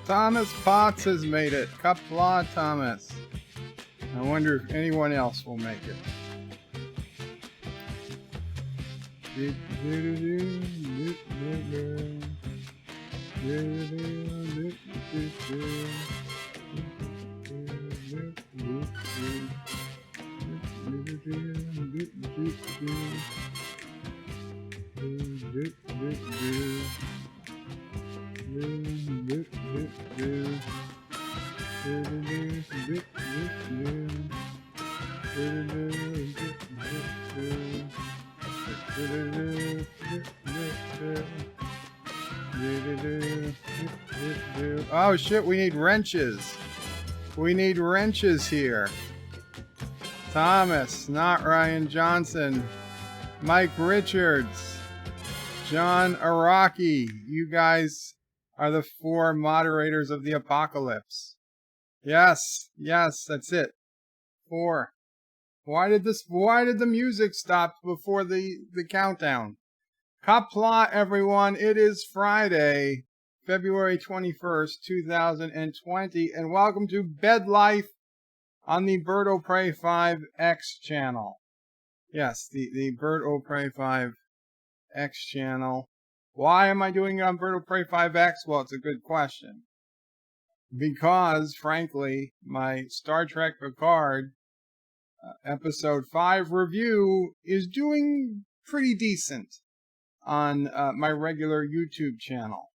Thomas Potts has made it. Kapla Thomas. I wonder if anyone else will make it. Oh shit, we need wrenches. We need wrenches here. Thomas, not Ryan Johnson. Mike Richards. John Araki. You guys are the 4 moderators of the apocalypse. Yes, that's it. 4. Why did the music stop before the countdown? Kapla, everyone. It is Friday, February 21st, 2020, and welcome to Bed Life on the BIrdOPrey5X channel. Yes, the BIrdOPrey5X channel. Why am I doing it on BIrdOPrey5X? Well, it's a good question. Because, frankly, my Star Trek Picard episode 5 review is doing pretty decent on my regular YouTube channel.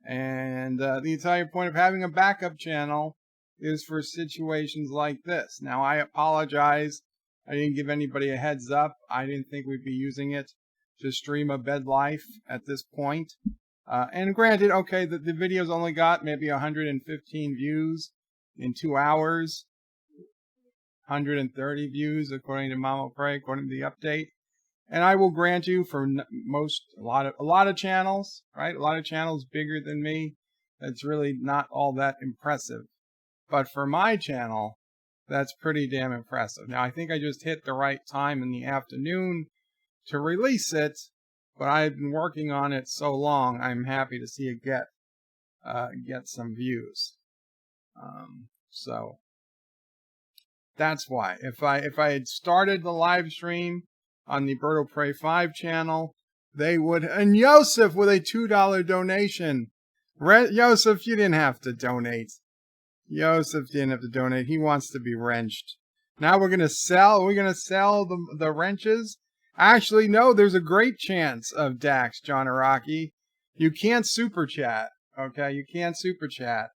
And the entire point of having a backup channel is for situations like this. Now, I apologize. I didn't give anybody a heads up. I didn't think we'd be using it to stream a Bed Life at this point. And granted, okay, the video's only got maybe 115 views in 2 hours. 130 views according to Mama Prey, according to the update. And I will grant you, for a lot of channels, right? A lot of channels bigger than me, that's really not all that impressive. But for my channel, that's pretty damn impressive. Now, I think I just hit the right time in the afternoon to release it, but I've been working on it so long, I'm happy to see it get some views. So that's why. If I had started the live stream on the BIrdOPrey5 channel, they would, and Yosef with a $2 donation. Yosef, you didn't have to donate. Yosef didn't have to donate. He wants to be wrenched. Now we're gonna sell the wrenches. Actually, no, there's a great chance of Dax, John Araki. You can't super chat, okay? You can't super chat.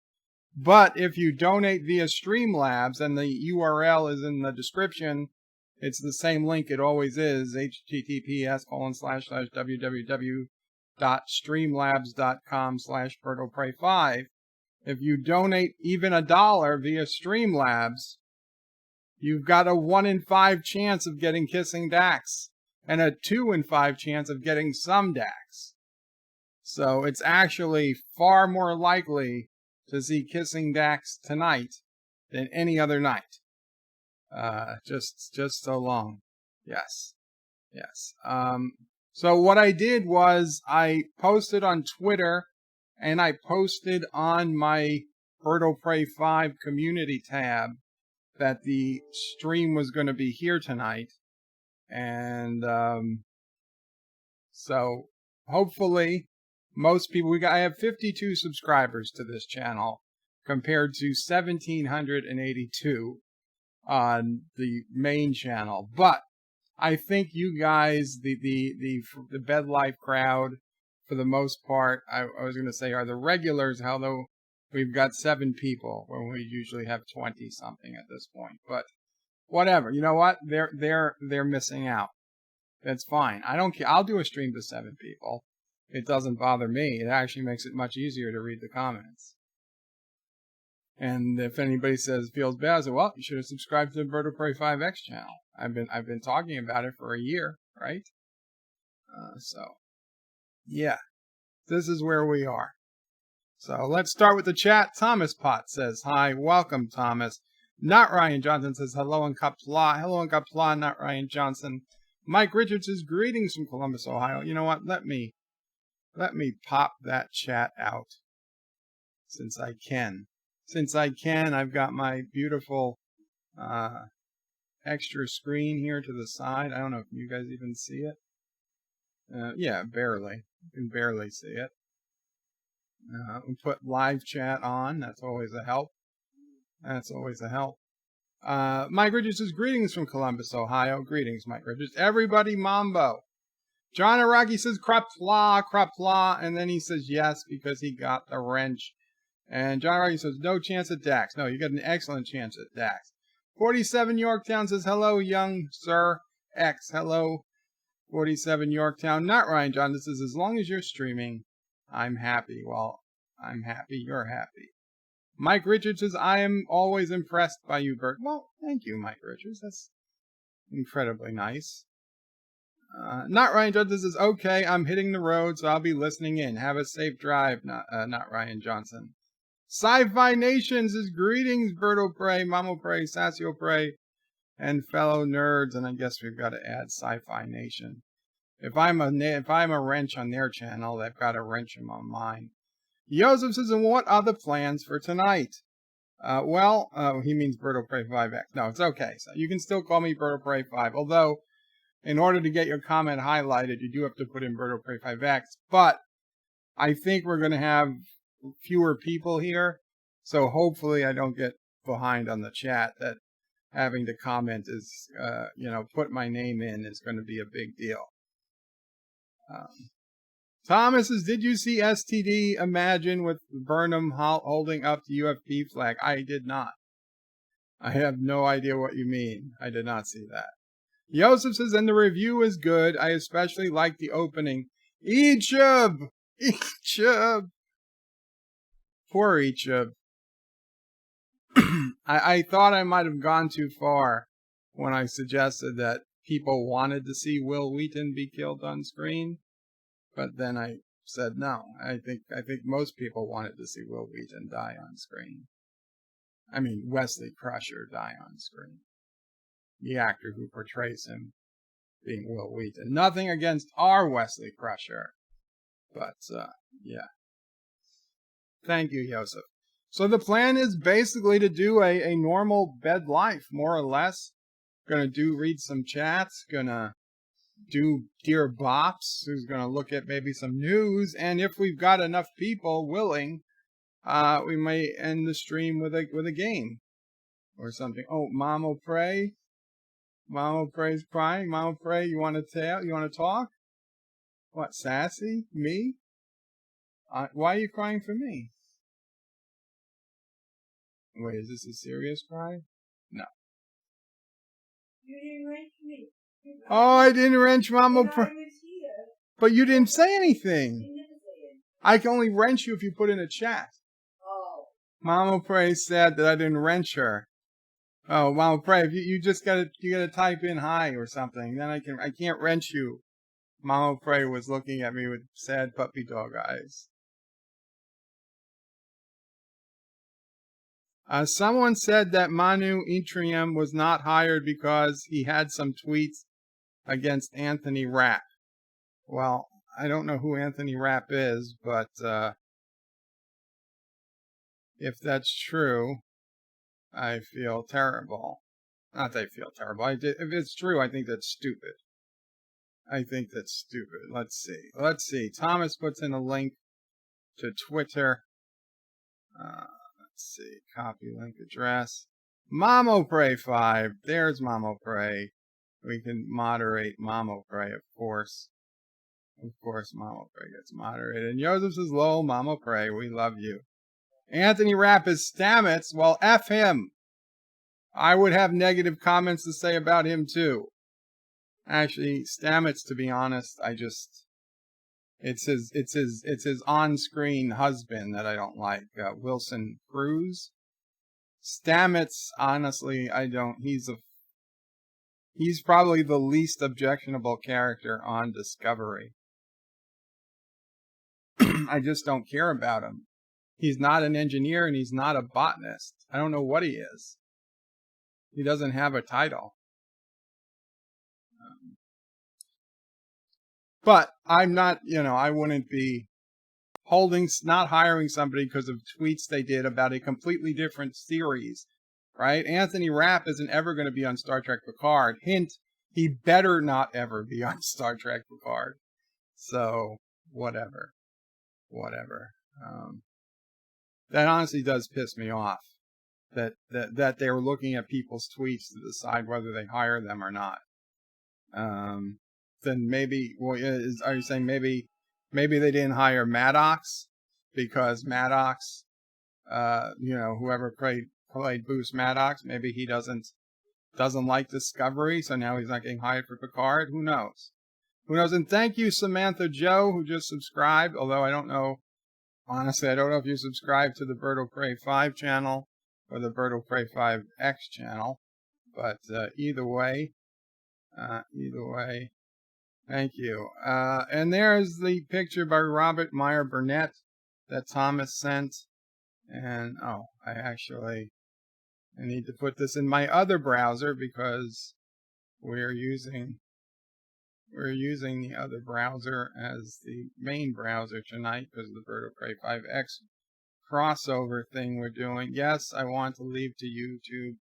But if you donate via Streamlabs, and the URL is in the description, it's the same link it always is, https://www.streamlabs.com/BirdOPrey5. If you donate even $1 via Streamlabs, you've got a 1 in 5 chance of getting Kissing Dax, and a 2 in 5 chance of getting some Dax. So it's actually far more likely to see Kissing Dax tonight than any other night. Just so long. Yes. So what I did was I posted on Twitter and I posted on my BIrdOPrey5 community tab that the stream was going to be here tonight. And so hopefully most people, I have 52 subscribers to this channel compared to 1,782 on the main channel. But I think you guys, the Bed Life crowd, for the most part, I was going to say are the regulars, although we've got 7 people when we usually have 20 something at this point. But whatever. You know what? They're missing out. That's fine. I don't care. I'll do a stream to 7 people. It doesn't bother me. It actually makes it much easier to read the comments. And if anybody feels bad, I say, well, you should have subscribed to the BIrdOPrey5X channel. I've been talking about it for a year, right? So yeah, this is where we are. So let's start with the chat. Thomas Potts says hi, welcome Thomas. Not Ryan Johnson says hello in Kapla. Hello in Kapla, not Ryan Johnson. Mike Richards says greetings from Columbus, Ohio. You know what? Let me pop that chat out since I can. I've got my beautiful extra screen here to the side. I don't know if you guys even see it. Yeah, barely. You can barely see it. We put live chat on. That's always a help. Mike Richards says greetings from Columbus, Ohio. Greetings, Mike Richards. Everybody mambo. John Araki says crapla, and then he says yes because he got the wrench. And John Araki says no chance at Dax. No, you got an excellent chance at Dax. 47 Yorktown says hello, young sir X. Hello, 47 Yorktown. Not Ryan John. This is as long as you're streaming, I'm happy. Well, I'm happy. You're happy. Mike Richards says I am always impressed by you, Bert. Well, thank you, Mike Richards. That's incredibly nice. Not Ryan Johnson says, okay, I'm hitting the road, so I'll be listening in. Have a safe drive, not Ryan Johnson. Sci-Fi Nation says, greetings, BIrdOPrey, MamoPrey, SassioPrey, and fellow nerds. And I guess we've got to add Sci-Fi Nation. If I'm a wrench on their channel, they've got to wrench them on mine. Joseph says, and what are the plans for tonight? He means BIrdOPrey5X. No, it's okay. So you can still call me BIrdOPrey5, although in order to get your comment highlighted, you do have to put in BIrdOPrey5X. But I think we're going to have fewer people here, so hopefully I don't get behind on the chat that having to comment is, put my name in is going to be a big deal. Thomas says, did you see STD Imagine with Burnham holding up the UFP flag? I did not. I have no idea what you mean. I did not see that. Joseph says, and the review is good. I especially like the opening. Ichub! Poor Ichub. I thought I might have gone too far when I suggested that people wanted to see Will Wheaton be killed on screen. But then I said no. I think most people wanted to see Will Wheaton die on screen. I mean, Wesley Crusher die on screen. The actor who portrays him being Will Wheaton. Nothing against our Wesley Crusher. But, yeah. Thank you, Joseph. So the plan is basically to do a normal bed life, more or less. Gonna read some chats. Gonna do Dear Bops, who's gonna look at maybe some news. And if we've got enough people willing, we may end the stream with a game. Or something. Oh, MamoPrey. MamoPrey's crying. MamoPrey, you want to talk? What, sassy? Me? Why are you crying for me? Wait, is this a serious cry? No. You didn't wrench me. Oh, I didn't wrench MamoPrey. But you didn't say anything. You never say it. I can only wrench you if you put in a chat. Oh. MamoPrey said that I didn't wrench her. Oh, MamoPrey, if you gotta type in hi or something, then I can't wrench you. MamoPrey was looking at me with sad puppy dog eyes. Someone said that Manu Intrium was not hired because he had some tweets against Anthony Rapp. Well, I don't know who Anthony Rapp is, but if that's true, I feel terrible. Not that I feel terrible. If it's true, I think that's stupid. Let's see. Thomas puts in a link to Twitter. Let's see. Copy link address. MamoPrey5. There's MamoPrey. We can moderate MamoPrey, of course. Of course, MamoPrey gets moderated. And Joseph says, lol, MamoPrey, we love you. Anthony Rapp is Stamets. Well, F him. I would have negative comments to say about him too. Actually, Stamets, to be honest, it's his on-screen husband that I don't like, Wilson Cruz. Stamets, honestly, I don't. He's probably the least objectionable character on Discovery. I just don't care about him. He's not an engineer and he's not a botanist. I don't know what he is. He doesn't have a title. But I'm not, I wouldn't be not hiring somebody because of tweets they did about a completely different series, right? Anthony Rapp isn't ever going to be on Star Trek Picard. Hint, he better not ever be on Star Trek Picard. So, whatever. That honestly does piss me off. That they were looking at people's tweets to decide whether they hire them or not. Then maybe, are you saying maybe they didn't hire Maddox because Maddox, whoever played Bruce Maddox, maybe he doesn't like Discovery, so now he's not getting hired for Picard. Who knows? And thank you, Samantha Joe, who just subscribed. Although I don't know, honestly, I don't know if you subscribe to the BIrdOPrey5 channel or the BIrdOPrey5X channel, but either way. Thank you. And there's the picture by Robert Meyer Burnett that Thomas sent. And, I need to put this in my other browser because we're using the other browser as the main browser tonight because of the BIrdOPrey5X crossover thing we're doing. Yes, I want to leave to YouTube.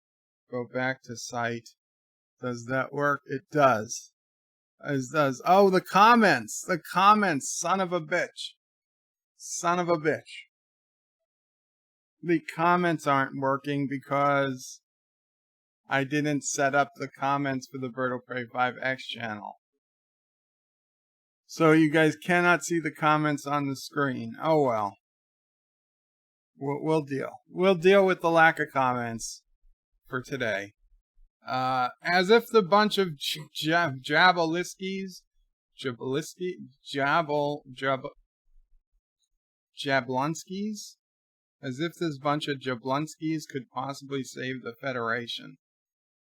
Go back to site. Does that work? It does. It does. Oh, the comments. Son of a bitch. The comments aren't working because I didn't set up the comments for the BIrdOPrey5X channel. So you guys cannot see the comments on the screen. Oh well. We'll deal. We'll deal with the lack of comments for today. As if the bunch of Jablonskis, as if this bunch of Jablonskis could possibly save the Federation.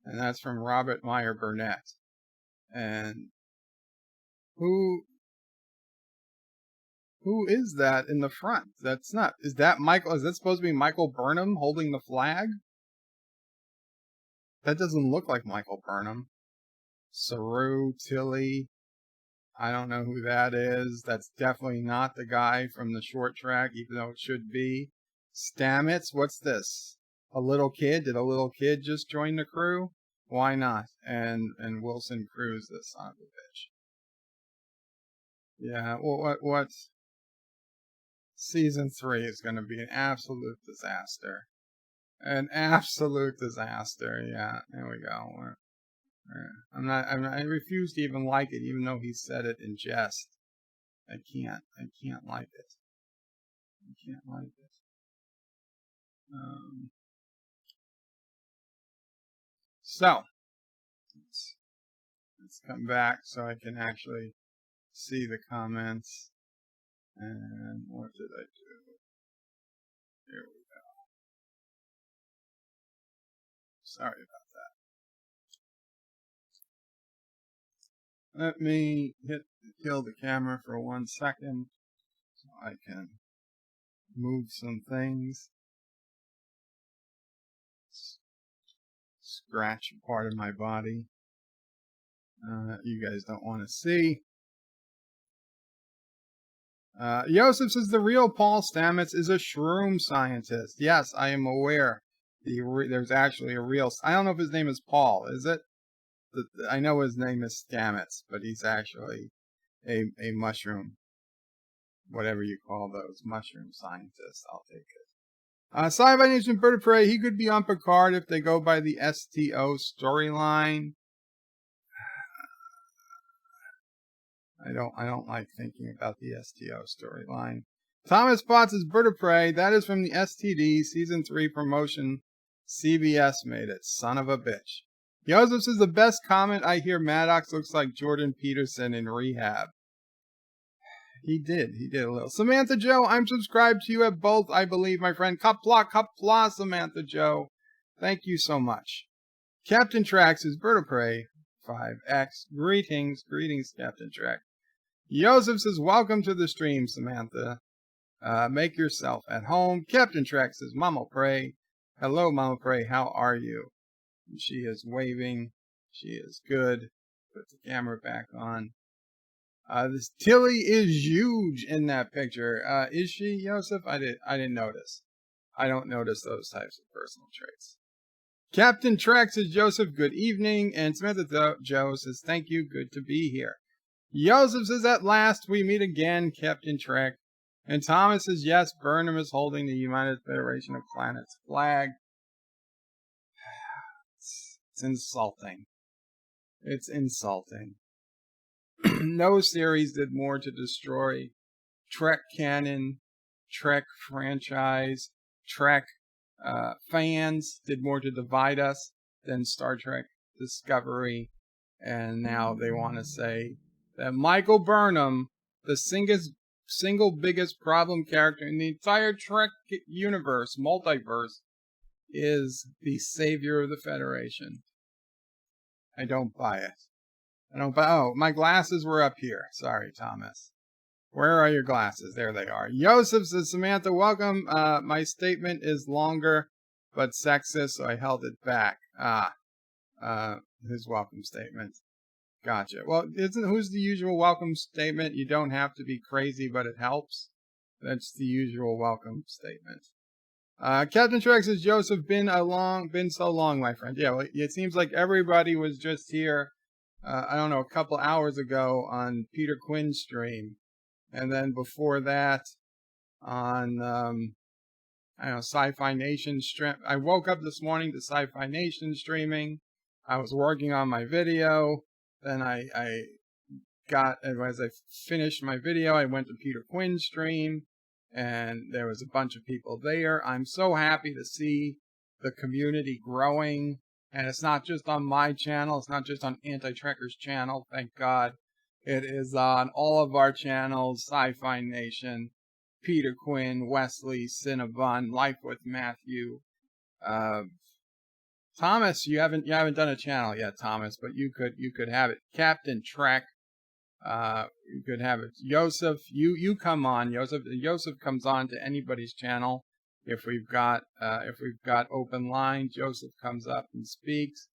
And that's from Robert Meyer Burnett. And who is that in the front? Is that Michael? Is that supposed to be Michael Burnham holding the flag? That doesn't look like Michael Burnham. Saru, Tilly. I don't know who that is. That's definitely not the guy from the short track, even though it should be. Stamets, what's this? A little kid? Did a little kid just join the crew? Why not? And Wilson Cruz, this son of a bitch. Yeah, well, what? Season 3 is going to be an absolute disaster. An absolute disaster. Yeah, there we go. I refuse to even like it, even though he said it in jest. I can't like it. So let's come back so I can actually see the comments. And what did I do? Here we go. Sorry about that. Let me kill the camera for 1 second so I can move some things. Scratch a part of my body you guys don't want to see. Joseph says the real Paul Stamets is a shroom scientist. Yes, I am aware. There's actually a real... I don't know if his name is Paul, is it? I know his name is Stamets, but he's actually a mushroom, whatever you call those, mushroom scientists. I'll take it. Sci-Fi Nation Bird of Prey, he could be on Picard if they go by the STO storyline. I don't like thinking about the STO storyline. Thomas Potts is Bird of Prey. That is from the STD Season 3 promotion. CBS made it. Son of a bitch. Joseph says the best comment I hear, Maddox looks like Jordan Peterson in rehab. He did a little. Samantha Joe, I'm subscribed to you at both, I believe, my friend. Kapla, Samantha Joe. Thank you so much. Captain Trax is BIrdOPrey5X. Greetings, Captain Trax. Joseph says, welcome to the stream, Samantha. Make yourself at home. Captain Trax says, Mama Prey. Hello, Mama Prey. How are you? She is waving. She is good. Put the camera back on. This Tilly is huge in that picture. Is she, Joseph? I didn't notice. I don't notice those types of personal traits. Captain Trax says, Joseph, good evening. And Samantha Joe says, thank you. Good to be here. Joseph says, at last we meet again, Captain Trax. And Thomas says, yes, Burnham is holding the United Federation of Planets flag. It's insulting. It's insulting. No series did more to destroy Trek canon, Trek franchise, Trek fans did more to divide us than Star Trek Discovery. And now they want to say that Michael Burnham, the single biggest problem character in the entire Trek universe, multiverse, is the savior of the Federation. I don't buy it. Oh, my glasses were up here. Sorry, Thomas. Where are your glasses? There they are. Joseph says, Samantha, welcome. My statement is longer, but sexist, so I held it back. His welcome statement. Gotcha. Well, who's the usual welcome statement? You don't have to be crazy, but it helps. That's the usual welcome statement. Captain Trax says, Joseph, been so long, my friend. Yeah, well, it seems like everybody was just here, I don't know, a couple hours ago on Peter Quinn's stream. And then before that, on, I don't know, Sci-Fi Nation stream. I woke up this morning to Sci-Fi Nation streaming. I was working on my video. Then as I finished my video, I went to Peter Quinn's stream. And there was a bunch of people there. I'm so happy to see the community growing. And it's not just on my channel. It's not just on Anti-Trekker's channel, thank God. It is on all of our channels, Sci-Fi Nation, Peter Quinn, Wesley, Cinnabon, Life with Matthew. Thomas, you haven't done a channel yet, Thomas, but you could have it. Captain Trek. You could have it. Joseph, you come on. Joseph comes on to anybody's channel. If we've got open line, Joseph comes up and speaks.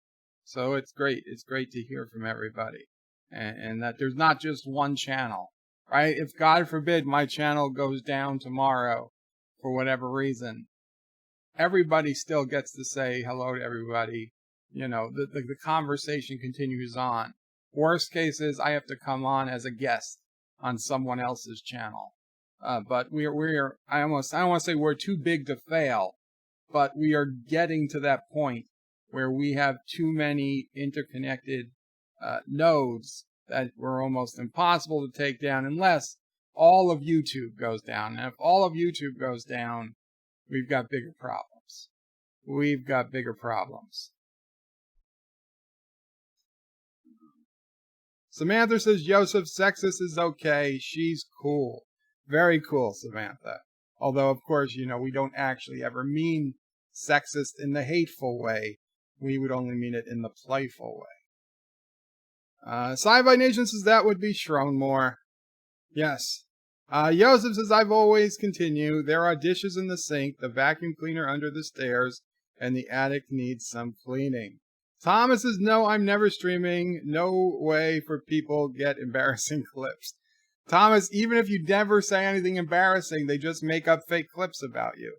So it's great. It's great to hear from everybody. And that there's not just one channel, right? If God forbid my channel goes down tomorrow for whatever reason, everybody still gets to say hello to everybody. You know, the conversation continues on. Worst case is I have to come on as a guest on someone else's channel. But we're I don't want to say we're too big to fail, but we are getting to that point where we have too many interconnected nodes that were almost impossible to take down unless all of YouTube goes down. And if all of YouTube goes down, we've got bigger problems. We've got bigger problems. Samantha says, Joseph, sexist is okay. She's cool. Very cool, Samantha. Although, of course, you know, we don't actually ever mean sexist in the hateful way. We would only mean it in the playful way. Sci-Fi Nation says that would be Schronmore. Yes. Joseph says, I've always continue. There are dishes in the sink, the vacuum cleaner under the stairs, and the attic needs some cleaning. Thomas says, no, I'm never streaming. No way for people get embarrassing clips. Thomas, even if you never say anything embarrassing, they just make up fake clips about you.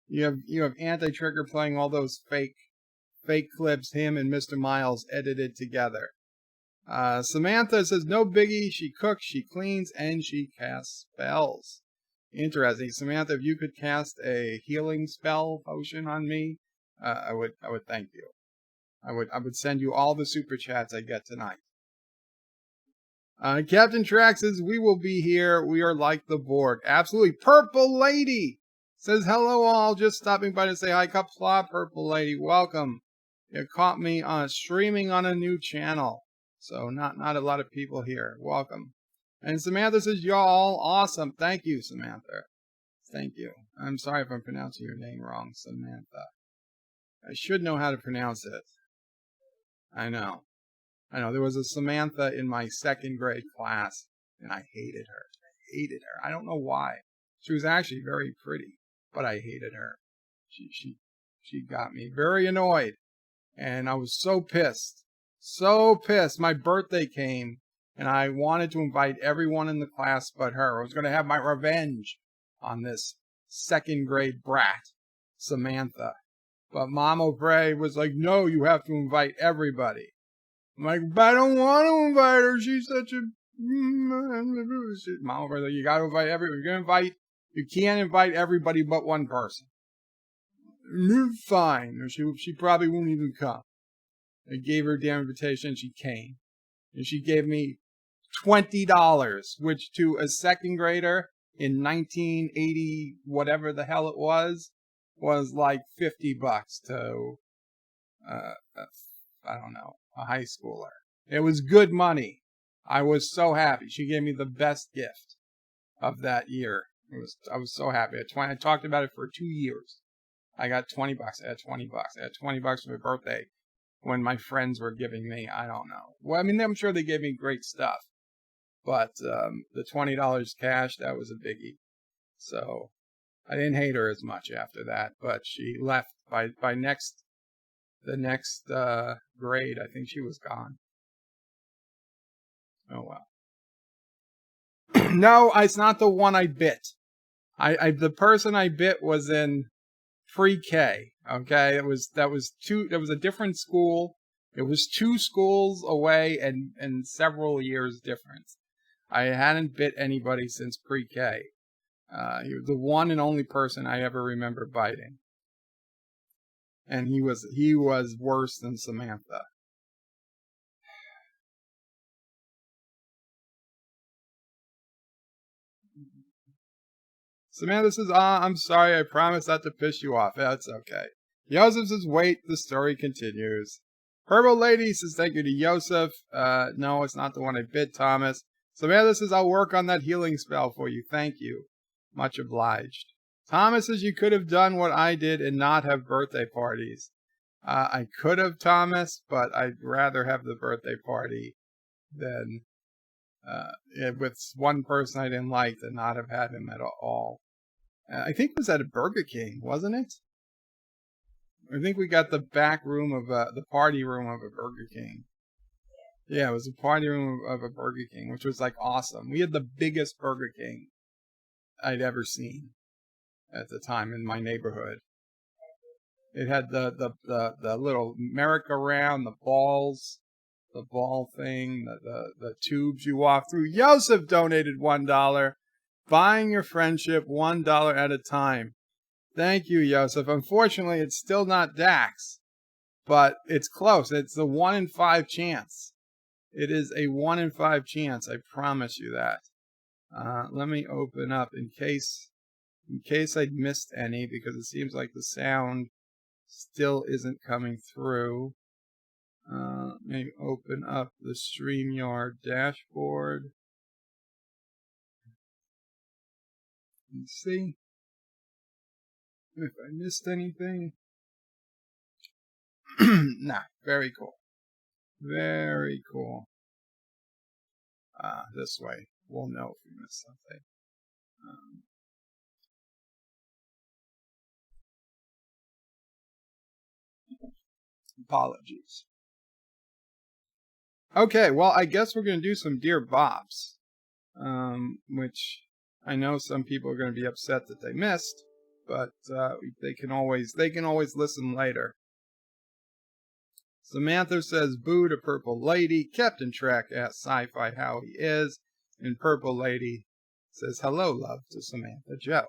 You have Anti-Trigger playing all those fake clips, him and Mr. Miles edited together. Samantha says, no biggie. She cooks, she cleans, and she casts spells. Interesting. Samantha, if you could cast a healing spell potion on me, I would thank you. I would send you all the super chats I get tonight. Captain Track says, we will be here. We are like the Borg. Absolutely. Purple Lady says, hello all. Just stopping by to say hi. Kapla, Purple Lady. Welcome. You caught me streaming on a new channel. So not a lot of people here. Welcome. And Samantha says, y'all awesome. Thank you, Samantha. Thank you. I'm sorry if I'm pronouncing your name wrong, Samantha. I should know how to pronounce it. I know. There was a Samantha in my second grade class, and I hated her. I don't know why. She was actually very pretty, but I hated her. She got me very annoyed, and I was so pissed. So pissed. My birthday came, and I wanted to invite everyone in the class but her. I was going to have my revenge on this second grade brat, Samantha. But Mama Bray was like, no, you have to invite everybody. I'm like, but I don't want to invite her. She's such a... Mama Bray, you got to invite everyone. You can't invite everybody but one person. Fine. She probably won't even come. I gave her a damn invitation. She came. And she gave me $20, which to a second grader in 1980, whatever the hell it was like $50 to, I don't know, a high schooler. It was good money. I was so happy. She gave me the best gift of that year. I was so happy. I talked about it for 2 years. I got $20. I had $20. I had $20 for my birthday when my friends were giving me, I don't know. Well, I mean, I'm sure they gave me great stuff. But the $20 cash, that was a biggie. So I didn't hate her as much after that. But she left by the next grade. I think she was gone. Oh, well. No, it's not the one I bit. The person I bit was in pre-K. Okay, that was a different school. It was 2 schools away and several years difference. I hadn't bit anybody since pre-K. He was the one and only person I ever remember biting. And he was worse than Samantha. Samantha says, I'm sorry, I promise not to piss you off. That's okay. Yosef says, wait, the story continues. Purple Lady says, thank you to Yosef. No, it's not the one I bit, Thomas. Samantha says, I'll work on that healing spell for you. Thank you. Much obliged. Thomas says, you could have done what I did and not have birthday parties. I could have, Thomas, but I'd rather have the birthday party than with one person I didn't like than not have had him at all. I think it was at a Burger King, wasn't it? I think we got the back room of the party room of a Burger King. Yeah, it was a party room of a Burger King, which was like awesome. We had the biggest Burger King I'd ever seen at the time in my neighborhood. It had the little merry-go-round, the balls, the ball thing, the tubes you walk through. Yosef donated $1, buying your friendship $1 at a time. Thank you, Yosef. Unfortunately, it's still not Dax, but it's close. It's a 1 in 5 chance. It is a 1 in 5 chance. I promise you that. Let me open up in case I'd missed any, because it seems like the sound still isn't coming through. Let me open up the StreamYard dashboard and see if I missed anything. Nah, very cool. Very cool. This way, we'll know if we missed something. Apologies. Okay, well, I guess we're going to do some Dear Bops, which I know some people are going to be upset that they missed, but they can always listen later. Samantha says, boo to Purple Lady. Captain Track asks Sci-Fi how he is, and Purple Lady says, hello, love, to Samantha Joe.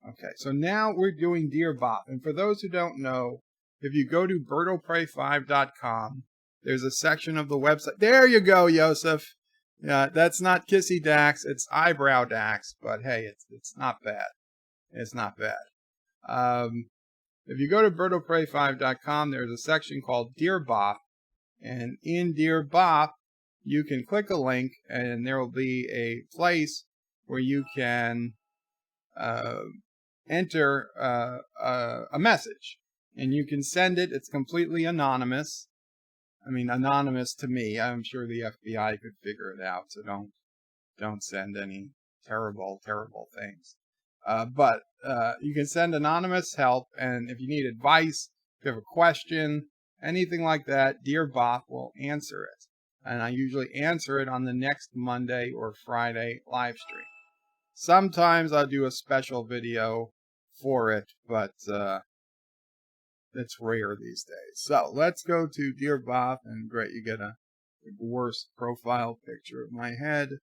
Okay, so now we're doing Dear Bop, and for those who don't know, if you go to BIrdOPrey5.com, there's a section of the website. There you go, Yosef. Yeah, that's not Kissy Dax. It's Eyebrow Dax. But hey, it's not bad. It's not bad. If you go to BIrdOPrey5.com, there's a section called Dear Bop. And in Dear Bop, you can click a link, and there will be a place where you can enter a message. And you can send it. It's completely anonymous. I mean, anonymous to me. I'm sure the FBI could figure it out, so don't send any terrible things. But you can send anonymous help, and if you need advice, if you have a question, anything like that, Dear Bop will answer it. And I usually answer it on the next Monday or Friday live stream. Sometimes I'll do a special video for it, but it's rare these days. So let's go to Dear Bop, and great, you get a worse profile picture of my head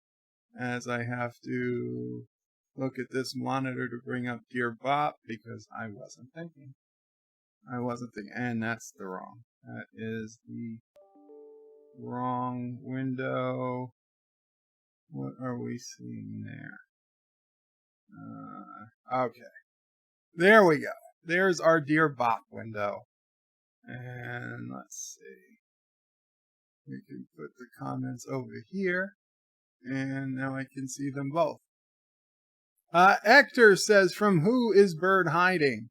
as I have to look at this monitor to bring up Dear Bop because I wasn't thinking. And that's the wrong. That is the wrong window. What are we seeing there? Okay. There we go. There's our Dear Bop window. And let's see. We can put the comments over here. And now I can see them both. Hector says, from who is Bird hiding?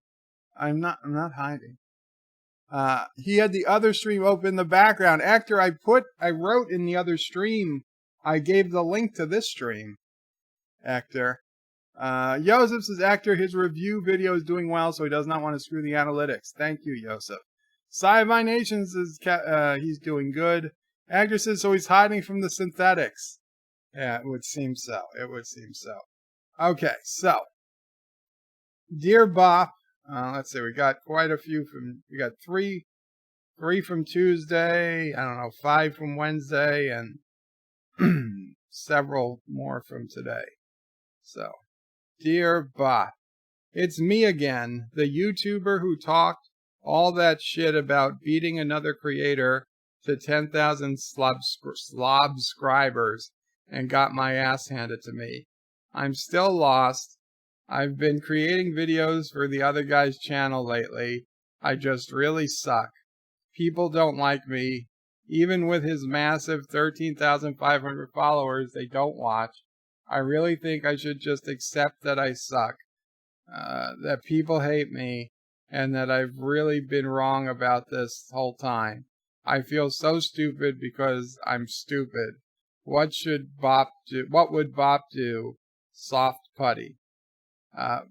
I'm not hiding. He had the other stream open in the background. Hector, I wrote in the other stream, I gave the link to this stream. Hector. Joseph says, Hector, his review video is doing well, so he does not want to screw the analytics. Thank you, Joseph. Sci-Fi Nation says he's doing good. Hector says, so he's hiding from the synthetics. Yeah, it would seem so. Okay, so Dear Bop. Let's see, we got quite a few we got three from Tuesday, I don't know, 5 from Wednesday, and several more from today. So, Dear Bop, it's me again, the YouTuber who talked all that shit about beating another creator to 10,000 subscribers and got my ass handed to me. I'm still lost. I've been creating videos for the other guy's channel lately. I just really suck. People don't like me. Even with his massive 13,500 followers, they don't watch. I really think I should just accept that I suck. That people hate me, and that I've really been wrong about this whole time. I feel so stupid because I'm stupid. What should Bop do? What would Bop do? Soft putty.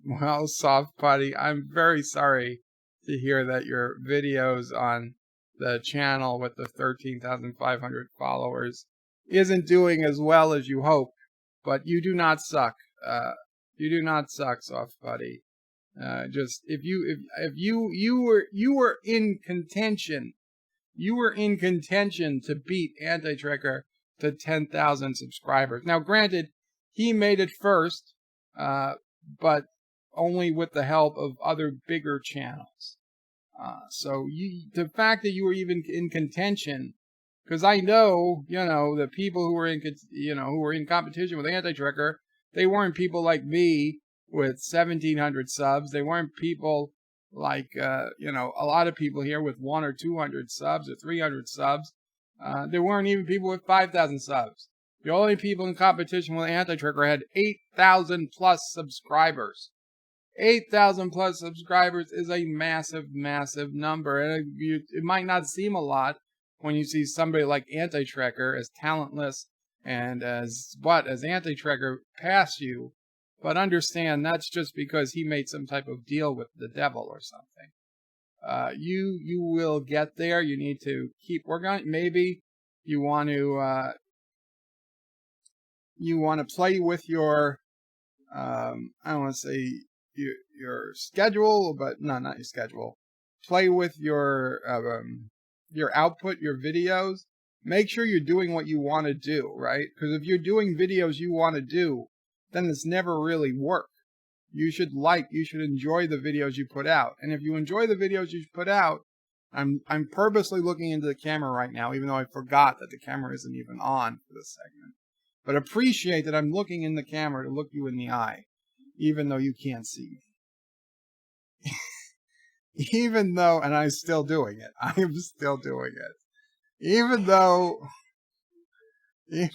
Well, Soft Putty, I'm very sorry to hear that your videos on the channel with the 13,500 followers isn't doing as well as you hope, but you do not suck. You do not suck, Soft Putty. Just if you were in contention, to beat Anti-Tracker to 10,000 subscribers. Now, granted, he made it first, but only with the help of other bigger channels. So the fact that you were even in contention, because I know, the people who were in competition with Anti-Tracker, they weren't people like me with 1,700 subs. They weren't people like, a lot of people here with 100 or 200 subs or 300 subs. There weren't even people with 5,000 subs. The only people in competition with Anti-Tracker had 8,000 plus subscribers. 8,000 plus subscribers is a massive, massive number. And it might not seem a lot when you see somebody like Anti-Tracker as talentless and as Anti-Tracker pass you. But understand that's just because he made some type of deal with the devil or something. You will get there. You need to keep working on it. Maybe you want to play with your, I don't want to say your schedule, but no, not your schedule. Play with your output, your videos. Make sure you're doing what you want to do, right? Because if you're doing videos you want to do, then it's never really work. You should enjoy the videos you put out. And if you enjoy the videos you put out, I'm purposely looking into the camera right now, even though I forgot that the camera isn't even on for this segment. But appreciate that I'm looking in the camera to look you in the eye, even though you can't see me. Even though, and I'm still doing it. I am still doing it. Even though, the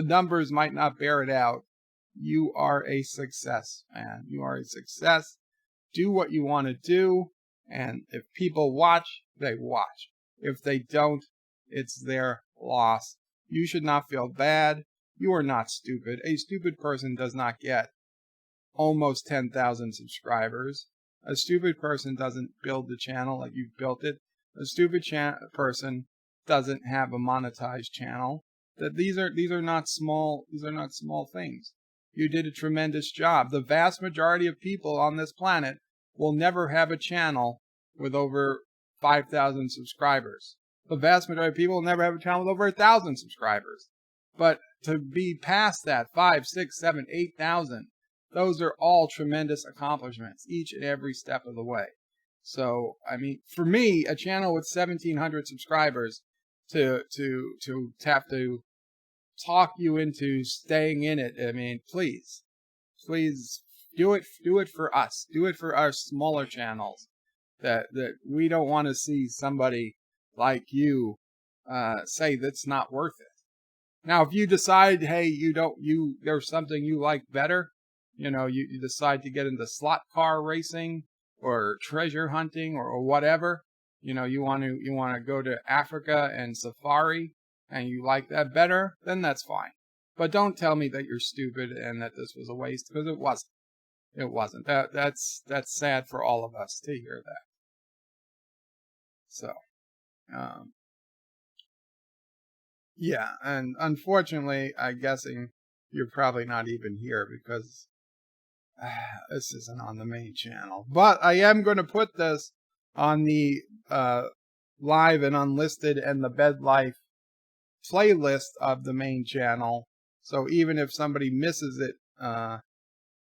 numbers might not bear it out, you are a success, man. You are a success. Do what you want to do. And if people watch, they watch. If they don't, it's their loss. You should not feel bad. You are not stupid. A stupid person does not get almost 10,000 subscribers. A stupid person doesn't build the channel like you've built it. A stupid person doesn't have a monetized channel. That these are not small things. You did a tremendous job. The vast majority of people on this planet will never have a channel with over 5,000 subscribers. The vast majority of people will never have a channel with over 1,000 subscribers. But to be past that, 5, 6, 7, 8,000, those are all tremendous accomplishments, each and every step of the way. So, I mean, for me, a channel with 1,700 subscribers to have to talk you into staying in it, I mean, please do it for us. Do it for our smaller channels that we don't want to see somebody like you say that's not worth it. Now, if you decide, hey, there's something you like better, you decide to get into slot car racing or treasure hunting or whatever, you want to go to Africa and safari and you like that better, then that's fine. But don't tell me that you're stupid and that this was a waste, because it wasn't. It wasn't. That's sad for all of us to hear that. So, yeah, and unfortunately, I'm guessing you're probably not even here because this isn't on the main channel. But I am going to put this on the live and unlisted and the bed life playlist of the main channel. So even if somebody misses it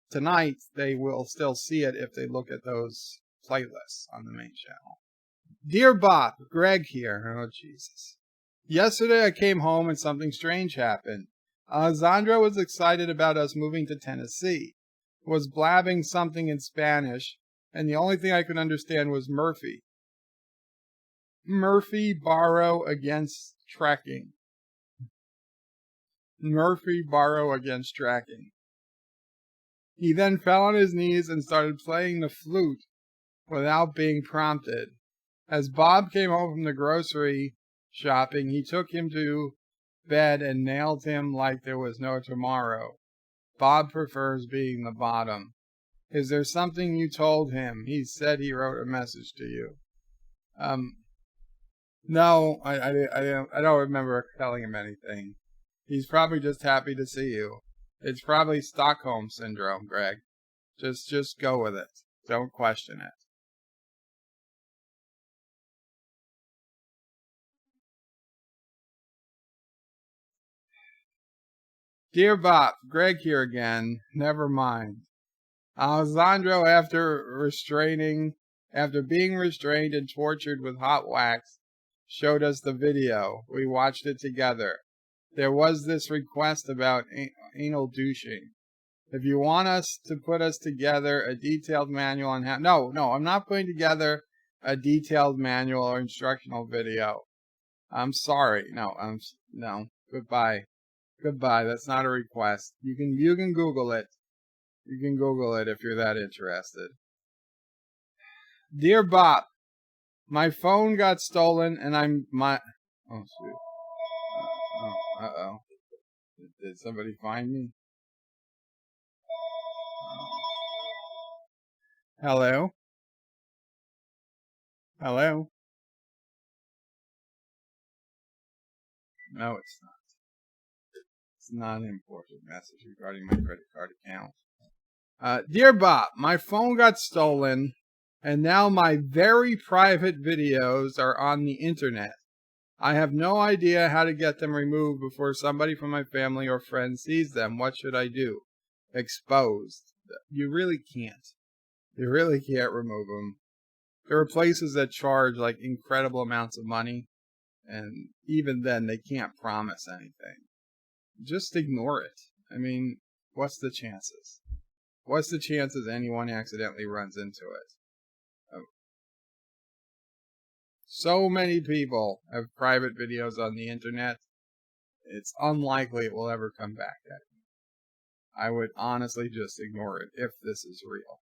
tonight, they will still see it if they look at those playlists on the main channel. Dear Bob, Greg here. Oh, Jesus. Yesterday I came home and something strange happened. Alessandra was excited about us moving to Tennessee, was blabbing something in Spanish, and the only thing I could understand was Murphy. Murphy borrow against tracking. Murphy borrow against tracking. He then fell on his knees and started playing the flute without being prompted. As Bob came home from the grocery shopping, he took him to bed and nailed him like there was no tomorrow. Bob prefers being the bottom. Is there something you told him? He said he wrote a message to you. No, I don't remember telling him anything. He's probably just happy to see you. It's probably Stockholm Syndrome, Greg. Just go with it. Don't question it. Dear Bob, Greg here again. Never mind. Alessandro, after being restrained and tortured with hot wax, showed us the video. We watched it together. There was this request about anal douching. If you want us to put us together a detailed manual on how... No, I'm not putting together a detailed manual or instructional video. I'm sorry. No. Goodbye. That's not a request. You can Google it. You can Google it if you're that interested. Dear Bob, my phone got stolen and oh, sweet. Uh-oh. Did somebody find me? Hello? Hello? No, it's not. It's not an important message regarding my credit card account. Dear Bob, my phone got stolen, and now my very private videos are on the internet. I have no idea how to get them removed before somebody from my family or friends sees them. What should I do? Exposed. You really can't. You really can't remove them. There are places that charge like incredible amounts of money, And even then, they can't promise anything. Just ignore it. I mean, what's the chances? What's the chances anyone accidentally runs into it? So many people have private videos on the internet. It's unlikely it will ever come back at you. I would honestly just ignore it if this is real.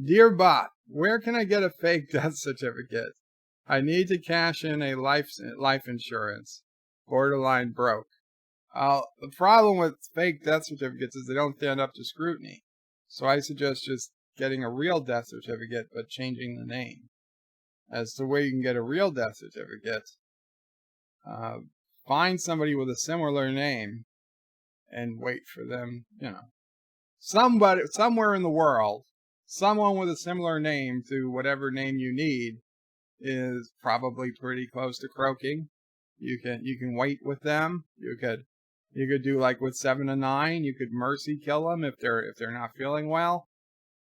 Dear bot, where can I get a fake death certificate? I need to cash in a life insurance. Borderline broke. The problem with fake death certificates is they don't stand up to scrutiny. So I suggest just getting a real death certificate, but changing the name. As to where you can get a real death certificate, find somebody with a similar name and wait for them, somewhere in the world, someone with a similar name to whatever name you need is probably pretty close to croaking. You can wait with them. You could do like with 7 to 9. You could mercy kill them if they're not feeling well.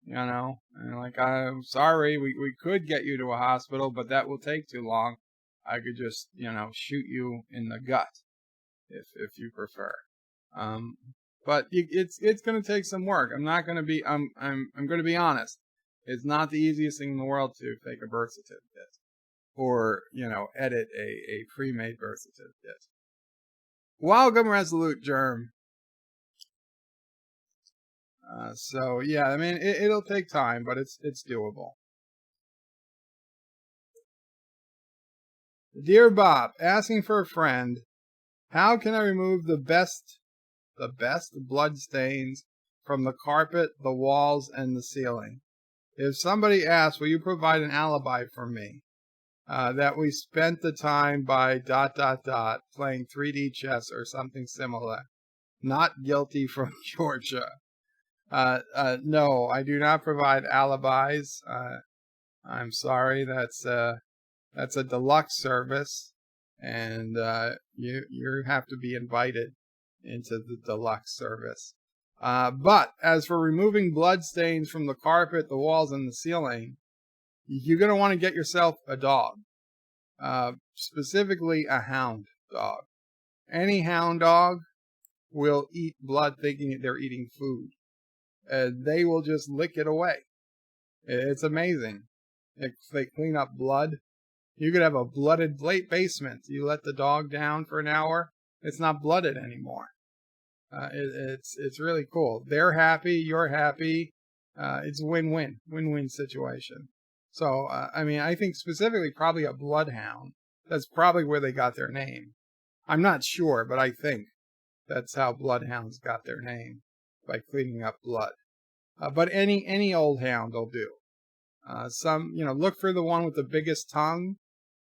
And like, I'm sorry, we could get you to a hospital, but that will take too long. I could just, shoot you in the gut if you prefer. But it's going to take some work. I'm going to be honest. It's not the easiest thing in the world to fake a birth certificate or, edit a pre-made birth certificate. Welcome, Resolute Germ. So yeah, I mean, it'll take time, but it's doable. Dear Bob, asking for a friend, how can I remove the best blood stains from the carpet, the walls, and the ceiling? If somebody asks, will you provide an alibi for me? That we spent the time by ... playing 3D chess or something similar. Not guilty from Georgia. No, I do not provide alibis. I'm sorry, that's a deluxe service, and you have to be invited into the deluxe service. But as for removing blood stains from the carpet, the walls, and the ceiling, you're going to want to get yourself a dog, specifically a hound dog. Any hound dog will eat blood thinking they're eating food. They will just lick it away. It's amazing. They clean up blood. You could have a blooded basement. You let the dog down for an hour, it's not blooded anymore. It's really cool. They're happy, you're happy. It's a win-win situation. So, I think specifically probably a bloodhound. That's probably where they got their name. I'm not sure, but I think that's how bloodhounds got their name, by cleaning up blood. But any old hound will do. Look for the one with the biggest tongue.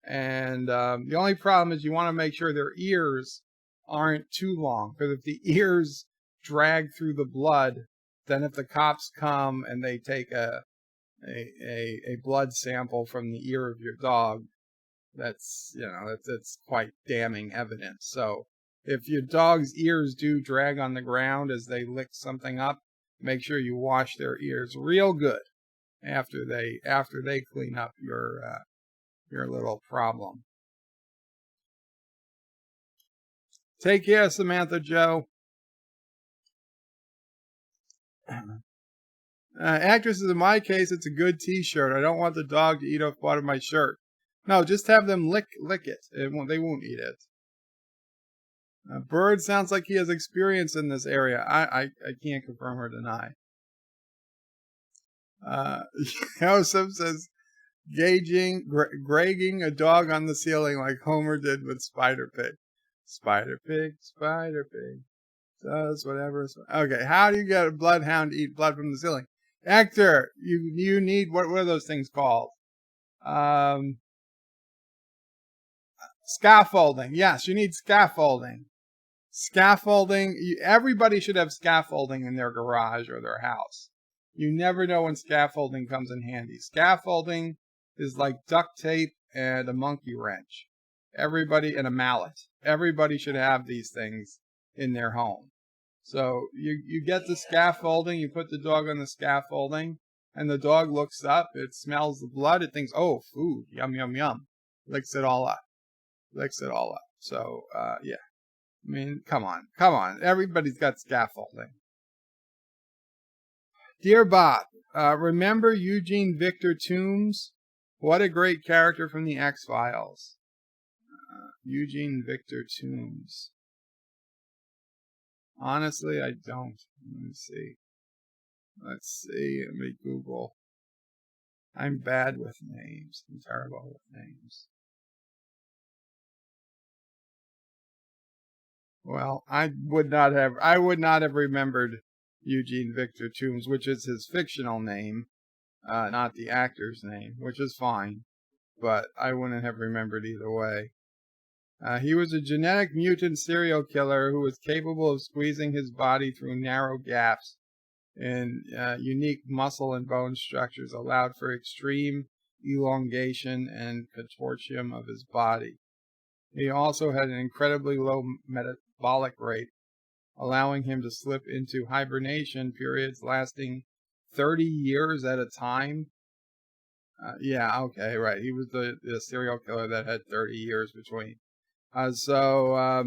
And the only problem is you want to make sure their ears aren't too long. Because if the ears drag through the blood, then if the cops come and they take a blood sample from the ear of your dog, that's quite damning evidence. So if your dog's ears do drag on the ground as they lick something up, make sure you wash their ears real good after they clean up your little problem. Take care, Samantha Joe. Actresses, in my case, it's a good t-shirt. I don't want the dog to eat off part of my shirt. No, just have them lick it. They won't eat it. Bird sounds like he has experience in this area. I can't confirm or deny. Joseph says, gragging a dog on the ceiling like Homer did with Spider Pig. Spider Pig does whatever. Okay, how do you get a bloodhound to eat blood from the ceiling? Hector, you need, what are those things called? Scaffolding. Yes, you need scaffolding. Everybody should have scaffolding in their garage or their house. You never know when scaffolding comes in handy. Scaffolding is like duct tape and a monkey wrench. And a mallet. Everybody should have these things in their home. So you get the scaffolding, you put the dog on the scaffolding, and the dog looks up, it smells the blood, it thinks, oh, food, yum, yum, yum. Licks it all up. So, yeah. I mean, come on. Everybody's got scaffolding. Dear Bob, remember Eugene Victor Toombs? What a great character from the X-Files. Eugene Victor Toombs. Honestly, I don't. Let me see. Let's see. Let me Google. I'm bad with names. I'm terrible with names. Well, I would not have remembered Eugene Victor Toombs, which is his fictional name, not the actor's name, which is fine, but I wouldn't have remembered either way. He was a genetic mutant serial killer who was capable of squeezing his body through narrow gaps in unique muscle and bone structures, allowed for extreme elongation and contortion of his body. He also had an incredibly low metabolic rate, allowing him to slip into hibernation periods lasting 30 years at a time. Yeah, okay, right. He was the serial killer that had 30 years between. So,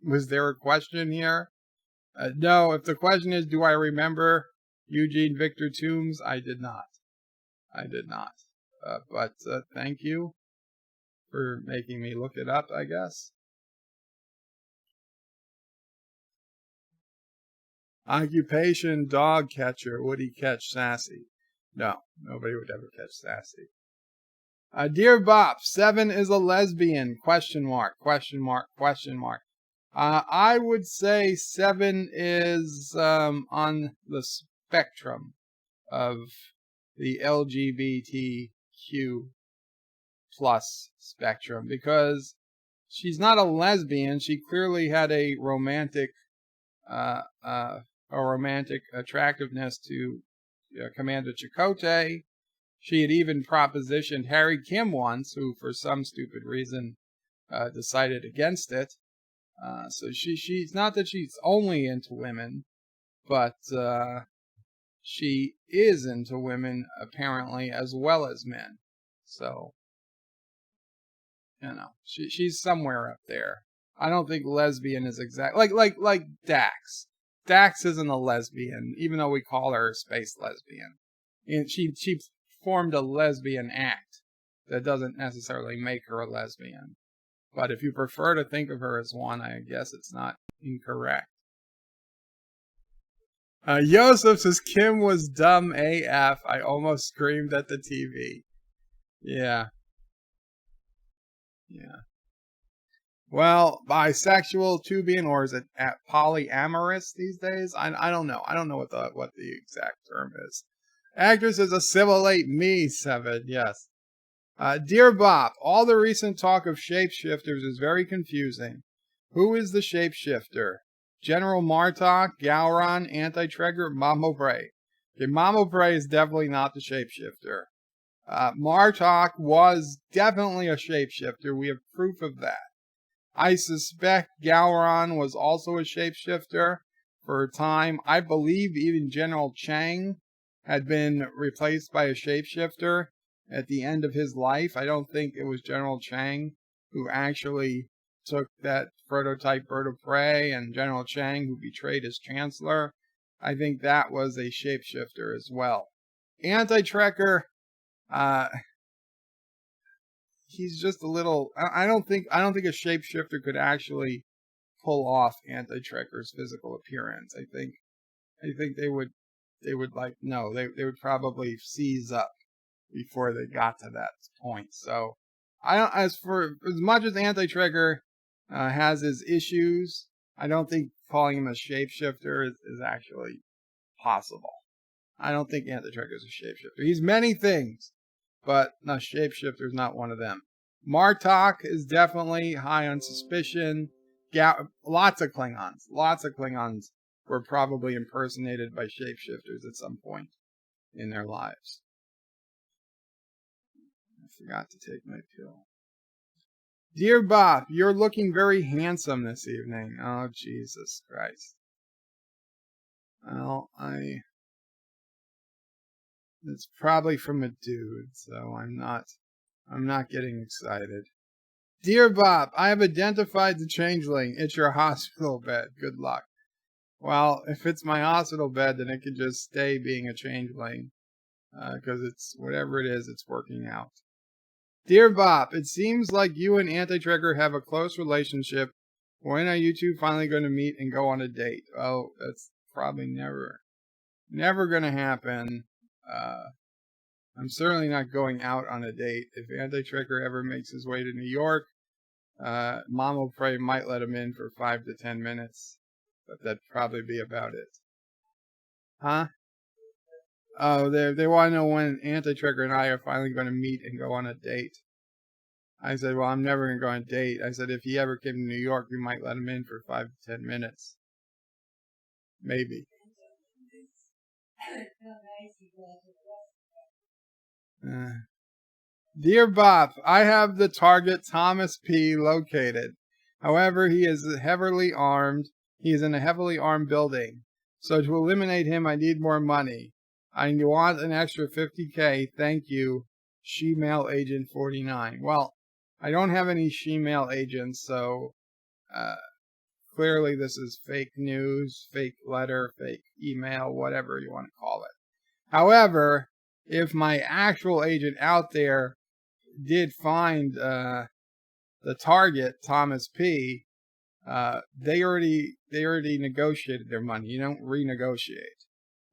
was there a question here? No, if the question is, do I remember Eugene Victor Toombs? I did not. But thank you for making me look it up, I guess. Occupation, dog catcher. Would he catch Sassy? No, nobody would ever catch Sassy. Dear Bop, 7 is a lesbian? ? I would say 7 is on the spectrum of the LGBTQ plus spectrum, because she's not a lesbian. She clearly had a romantic attractiveness to Commander Chakotay. She had even propositioned Harry Kim once, who for some stupid reason decided against it. So she's not that she's only into women, but she is into women apparently as well as men. So, she's somewhere up there. I don't think lesbian is exact like Dax. Dax isn't a lesbian, even though we call her a space lesbian. And she formed a lesbian act. That doesn't necessarily make her a lesbian. But if you prefer to think of her as one, I guess it's not incorrect. Yosef says Kim was dumb AF. I almost screamed at the TV. Yeah. Well, bisexual, tubian, or is it polyamorous these days? I don't know. I don't know what the exact term is. Actress is assimilate me, 7. Yes. Dear Bob, all the recent talk of shapeshifters is very confusing. Who is the shapeshifter? General Martok, Gowron, Anti-Trekker, Mamo Bray. Okay, Mamo Bray is definitely not the shapeshifter. Martok was definitely a shapeshifter. We have proof of that. I suspect Gowron was also a shapeshifter for a time. I believe even General Chang had been replaced by a shapeshifter at the end of his life. I don't think it was General Chang who actually took that prototype bird of prey, and General Chang who betrayed his chancellor. I think that was a shapeshifter as well. Anti-Trekker, he's just a little. I don't think a shapeshifter could actually pull off Anti-Trekker's physical appearance. I think they would they would probably seize up before they got to that point. So as much as Anti-Trekker has his issues, I don't think calling him a shapeshifter is actually possible. I don't think Anti-Trekker is a shapeshifter. He's many things, but a shapeshifter is not one of them. Martok is definitely high on suspicion. Lots of Klingons were probably impersonated by shapeshifters at some point in their lives. I forgot to take my pill. Dear Bob, you're looking very handsome this evening. Oh, Jesus Christ. Well, It's probably from a dude, so I'm not getting excited. Dear Bob, I have identified the changeling. It's your hospital bed. Good luck. Well, if it's my hospital bed, then it can just stay being a changeling. Because it's whatever it is, it's working out. Dear Bob, it seems like you and Anti-Trigger have a close relationship. When are you two finally going to meet and go on a date? Oh, that's probably never going to happen. I'm certainly not going out on a date. If Anti-Trigger ever makes his way to New York, Mama Prey might let him in for 5 to 10 minutes. But that'd probably be about it. Huh? Oh, they want to know when Anti-Trigger and I are finally going to meet and go on a date. I said, well, I'm never going to go on a date. I said, if he ever came to New York, we might let him in for 5 to 10 minutes. Maybe. Dear Bob, I have the target Thomas P. located. However, he is heavily armed. He is in a heavily armed building. So to eliminate him, I need more money. I want an extra $50K. Thank you, She-Mail Agent 49. Well, I don't have any She-Mail agents, so clearly this is fake news, fake letter, fake email, whatever you want to call it. However, if my actual agent out there did find the target, Thomas P., they already negotiated their money. You don't renegotiate.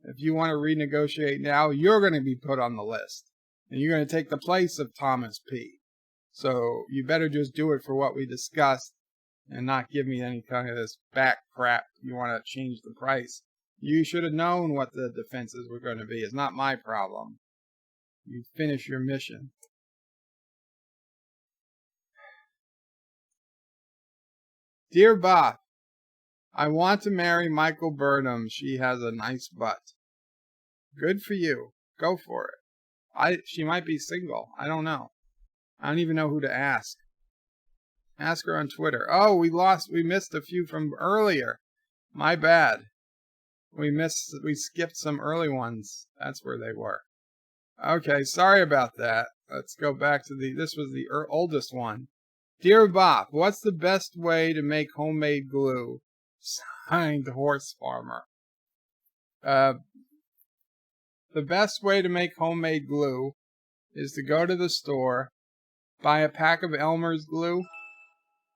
If you want to renegotiate now, you're going to be put on the list. And you're going to take the place of Thomas P. So you better just do it for what we discussed and not give me any kind of this back crap. You want to change the price. You should have known what the defenses were going to be. It's not my problem. You finish your mission. Dear Bob, I want to marry Michael Burnham. She has a nice butt. Good for you. Go for it. She might be single. I don't know. I don't even know who to ask. Ask her on Twitter. Oh, we missed a few from earlier. My bad. We skipped some early ones. That's where they were. Okay, sorry about that. Let's go back to this was the oldest one. Dear Bob, what's the best way to make homemade glue? Signed, Horse Farmer. The best way to make homemade glue is to go to the store, buy a pack of Elmer's glue,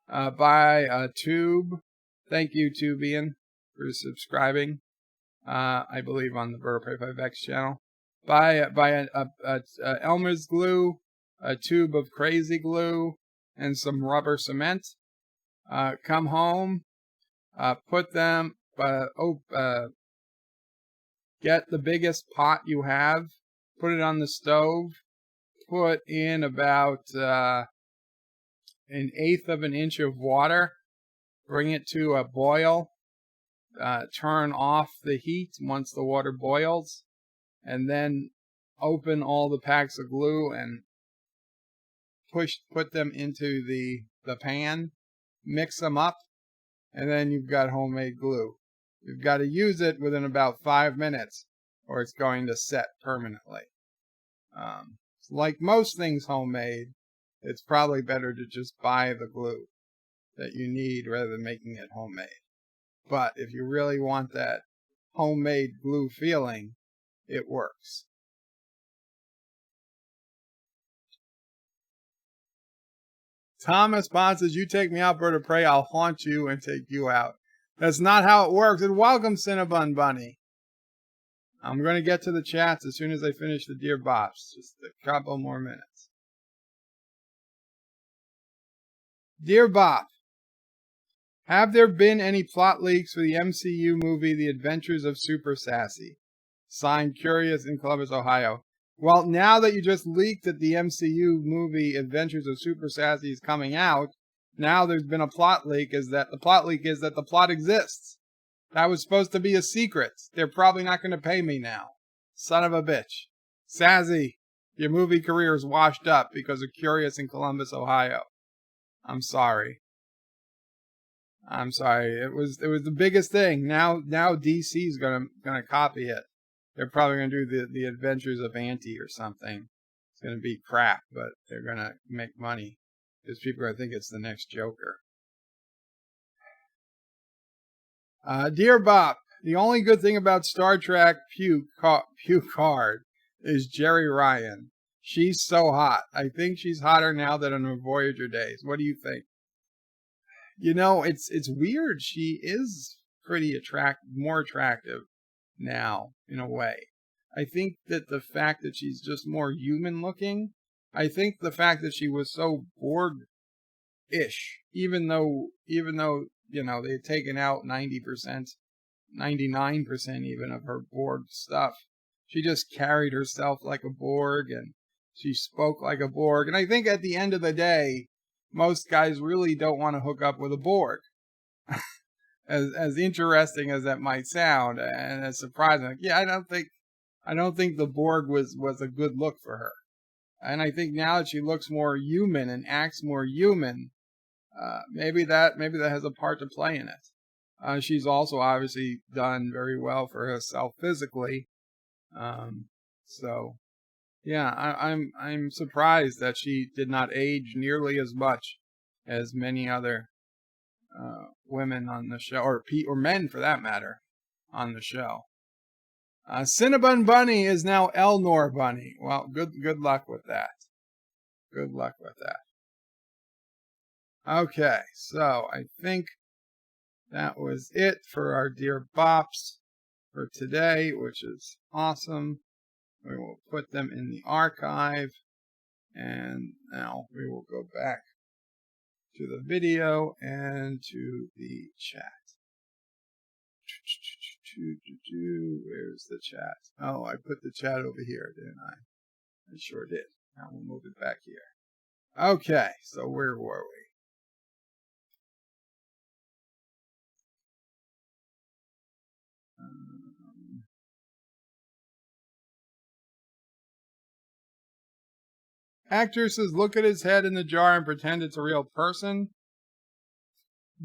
buy a tube. Thank you, Tubian, for subscribing. I believe on the BIrdOPrey5X channel. Buy a Elmer's glue, a tube of crazy glue, and some rubber cement. Come home, put them, get the biggest pot you have, put it on the stove, put in about 1/8 of an inch of water, bring it to a boil, turn off the heat once the water boils, and then open all the packs of glue and put them into the pan, mix them up, and then you've got homemade glue. You've got to use it within about 5 minutes or it's going to set permanently. Like most things homemade, it's probably better to just buy the glue that you need rather than making it homemade. But if you really want that homemade glue feeling, it works. Thomas Bond says, you take me out, Bird of Prey, I'll haunt you and take you out. That's not how it works. And welcome, Cinnabon Bunny. I'm going to get to the chats as soon as I finish the Dear Bops. Just a couple more minutes. Dear Bop, have there been any plot leaks for the MCU movie The Adventures of Super Sassy? Signed, Curious in Columbus, Ohio. Well, now that you just leaked that the MCU movie Adventures of Super Sassy is coming out, now there's been a plot leak. The plot leak is that the plot exists. That was supposed to be a secret. They're probably not going to pay me now. Son of a bitch. Sassy, your movie career is washed up because of Curious in Columbus, Ohio. I'm sorry. I'm sorry. It was the biggest thing. Now DC's gonna copy it. they're probably going to do the Adventures of Auntie or something. It's going to be crap, but they're going to make money because people are going to think it's the next Joker. Dear Bop, the only good thing about Star Trek Picard is Jerry Ryan. She's so hot. I think she's hotter now than in her Voyager days. What do you think? You know, it's weird. She is pretty more attractive now, in a way. I think that the fact that she's just more human looking, I think the fact that she was so Borg-ish, even though, you know, they had taken out 90%, 99% even of her Borg stuff. She just carried herself like a Borg, and she spoke like a Borg. And I think at the end of the day, most guys really don't want to hook up with a Borg. As interesting as that might sound, and as surprising, like, yeah, I don't think the Borg was a good look for her. And I think now that she looks more human and acts more human, maybe that has a part to play in it. She's also obviously done very well for herself physically. So yeah, I'm surprised that she did not age nearly as much as many other women on the show, or men for that matter, on the show. Cinnabon Bunny is now Elnor Bunny. Well, good luck with that. Good luck with that. Okay, so I think that was it for our dear bops for today, which is awesome. We will put them in the archive, and now we will go back to the video and to the chat. Where's the chat? Oh, I put the chat over here, didn't I? I sure did. Now we'll move it back here. Okay, so where were we? Actor says, look at his head in the jar and pretend it's a real person.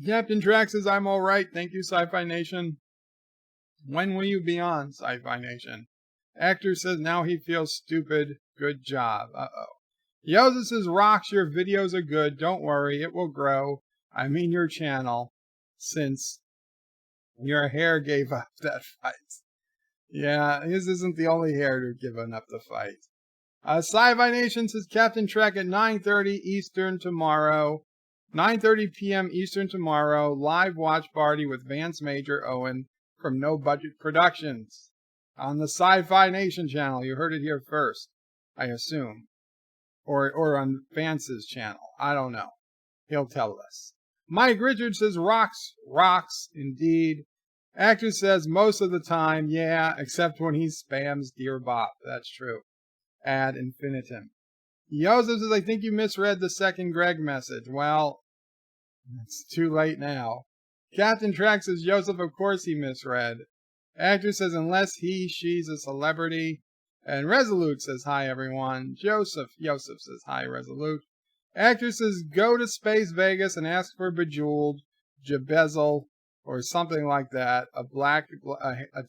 Captain Track says, I'm all right. Thank you, Sci-Fi Nation. When will you be on, Sci-Fi Nation? Actor says, now he feels stupid. Good job. Uh-oh. Yoza says, rocks, your videos are good. Don't worry, it will grow. I mean your channel, since your hair gave up that fight. Yeah, his isn't the only hair to have given up the fight. Sci-Fi Nation says, Captain Trek at 9:30 Eastern tomorrow. 9:30 p.m. Eastern tomorrow. Live watch party with Vance Major Owen from No Budget Productions on the Sci-Fi Nation channel. You heard it here first, I assume. Or on Vance's channel. I don't know. He'll tell us. Mike Richards says, rocks, indeed. Actor says, most of the time, yeah, except when he spams Dear Bop. That's true. Ad infinitum. Joseph says, I think you misread the second Greg message. Well, it's too late now. Captain Track says, Joseph, of course he misread. Actor says, unless she's a celebrity. And Resolute says, hi, everyone. Joseph says, hi, Resolute. Actor says, go to Space Vegas and ask for Bejeweled, Jabezel, or something like that. A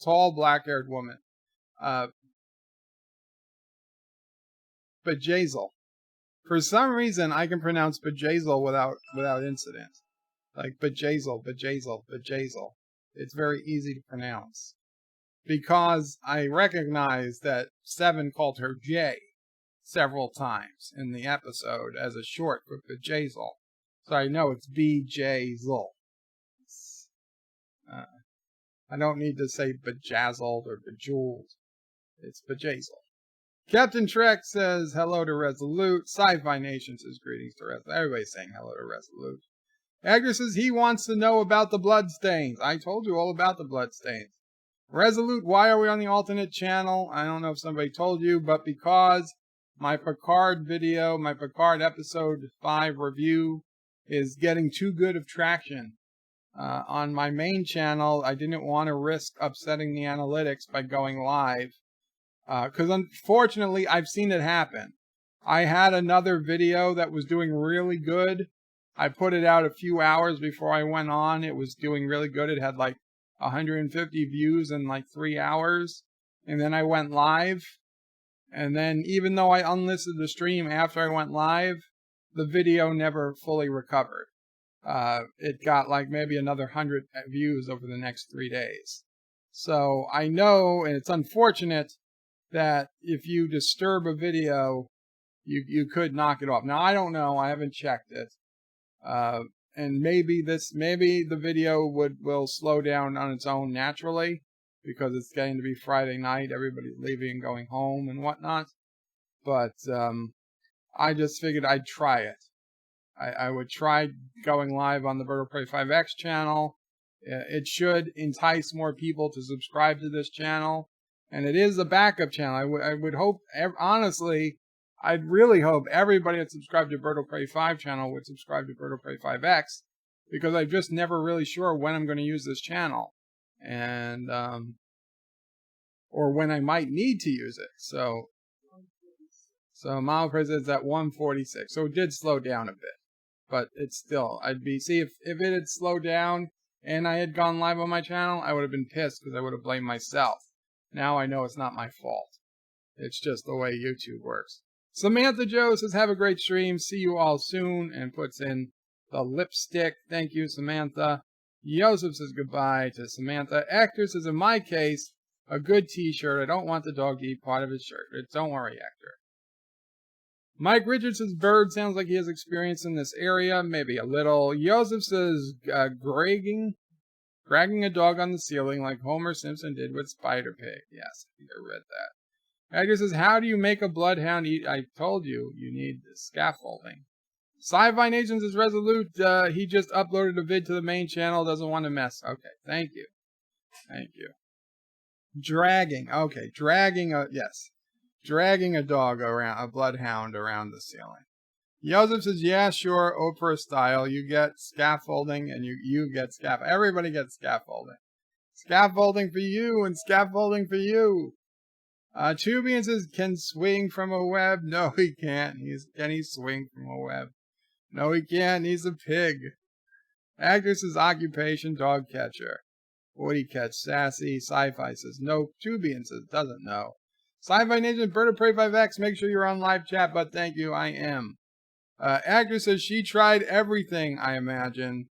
tall, black-haired woman. Bejazel. For some reason, I can pronounce Bejazel without incident. Like Bejazel. It's very easy to pronounce. Because I recognize that Seven called her Jay several times in the episode as a short for Bejazel. So I know it's Bejazel. I don't need to say bejazzled or bejeweled. It's Bejazel. Captain Trek says hello to Resolute. Sci-Fi Nation says greetings to Resolute. Everybody's saying hello to Resolute. Edgar says he wants to know about the bloodstains. I told you all about the bloodstains. Resolute, why are we on the alternate channel? I don't know if somebody told you, but because my Picard video, my Picard episode 5 review is getting too good of traction. On my main channel, I didn't want to risk upsetting the analytics by going live. Because unfortunately, I've seen it happen. I had another video that was doing really good. I put it out a few hours before I went on. It was doing really good. It had like 150 views in like 3 hours. and then I went live. And then even though I unlisted the stream after I went live, the video never fully recovered. It got like maybe another 100 views over the next 3 days. So I know, and it's unfortunate, that if you disturb a video, you could knock it off. Now I don't know, I haven't checked it. And maybe the video will slow down on its own naturally, because it's getting to be Friday night, everybody's leaving and going home and whatnot. But I just figured I'd try it. I would try going live on the BIrdOPrey5X channel. It should entice more people to subscribe to this channel. And it is a backup channel. I would hope, honestly, I'd really hope everybody that subscribed to BIrdOPrey5 channel would subscribe to BIrdOPrey5X, because I'm just never really sure when I'm going to use this channel. And, or when I might need to use it. So Mile Press is at 146. So it did slow down a bit. But it's still, if it had slowed down and I had gone live on my channel, I would have been pissed because I would have blamed myself. Now I know it's not my fault. It's just the way YouTube works. Samantha Joe says, have a great stream. See you all soon. And puts in the lipstick. Thank you, Samantha. Joseph says goodbye to Samantha. Actor says, in my case, a good t-shirt. I don't want the dog to eat part of his shirt. Don't worry, Actor. Mike Richards says, Bird sounds like he has experience in this area. Maybe a little. Joseph says, dragging a dog on the ceiling like Homer Simpson did with Spider Pig. Yes, I think I read that. Actor says, how do you make a bloodhound eat? I told you, you need scaffolding. Sci-Fi Nations is resolute. He just uploaded a vid to the main channel. Doesn't want to mess. Okay, thank you. Thank you. Dragging. Okay, yes. Dragging a dog around, a bloodhound around the ceiling. Joseph says, yeah, sure, Oprah style. You get scaffolding and you get scaffolding. Everybody gets scaffolding. Scaffolding for you and scaffolding for you. Tubian says, can swing from a web? No, he can't. Can he swing from a web? No, he can't. He's a pig. Actor says, occupation, dog catcher. Woody catch, sassy. Sci-Fi says, no. Tubian says, doesn't know. Sci-Fi Nation, BIrdOPrey5X, make sure you're on live chat, but thank you, I am. Actor says, she tried everything, I imagine.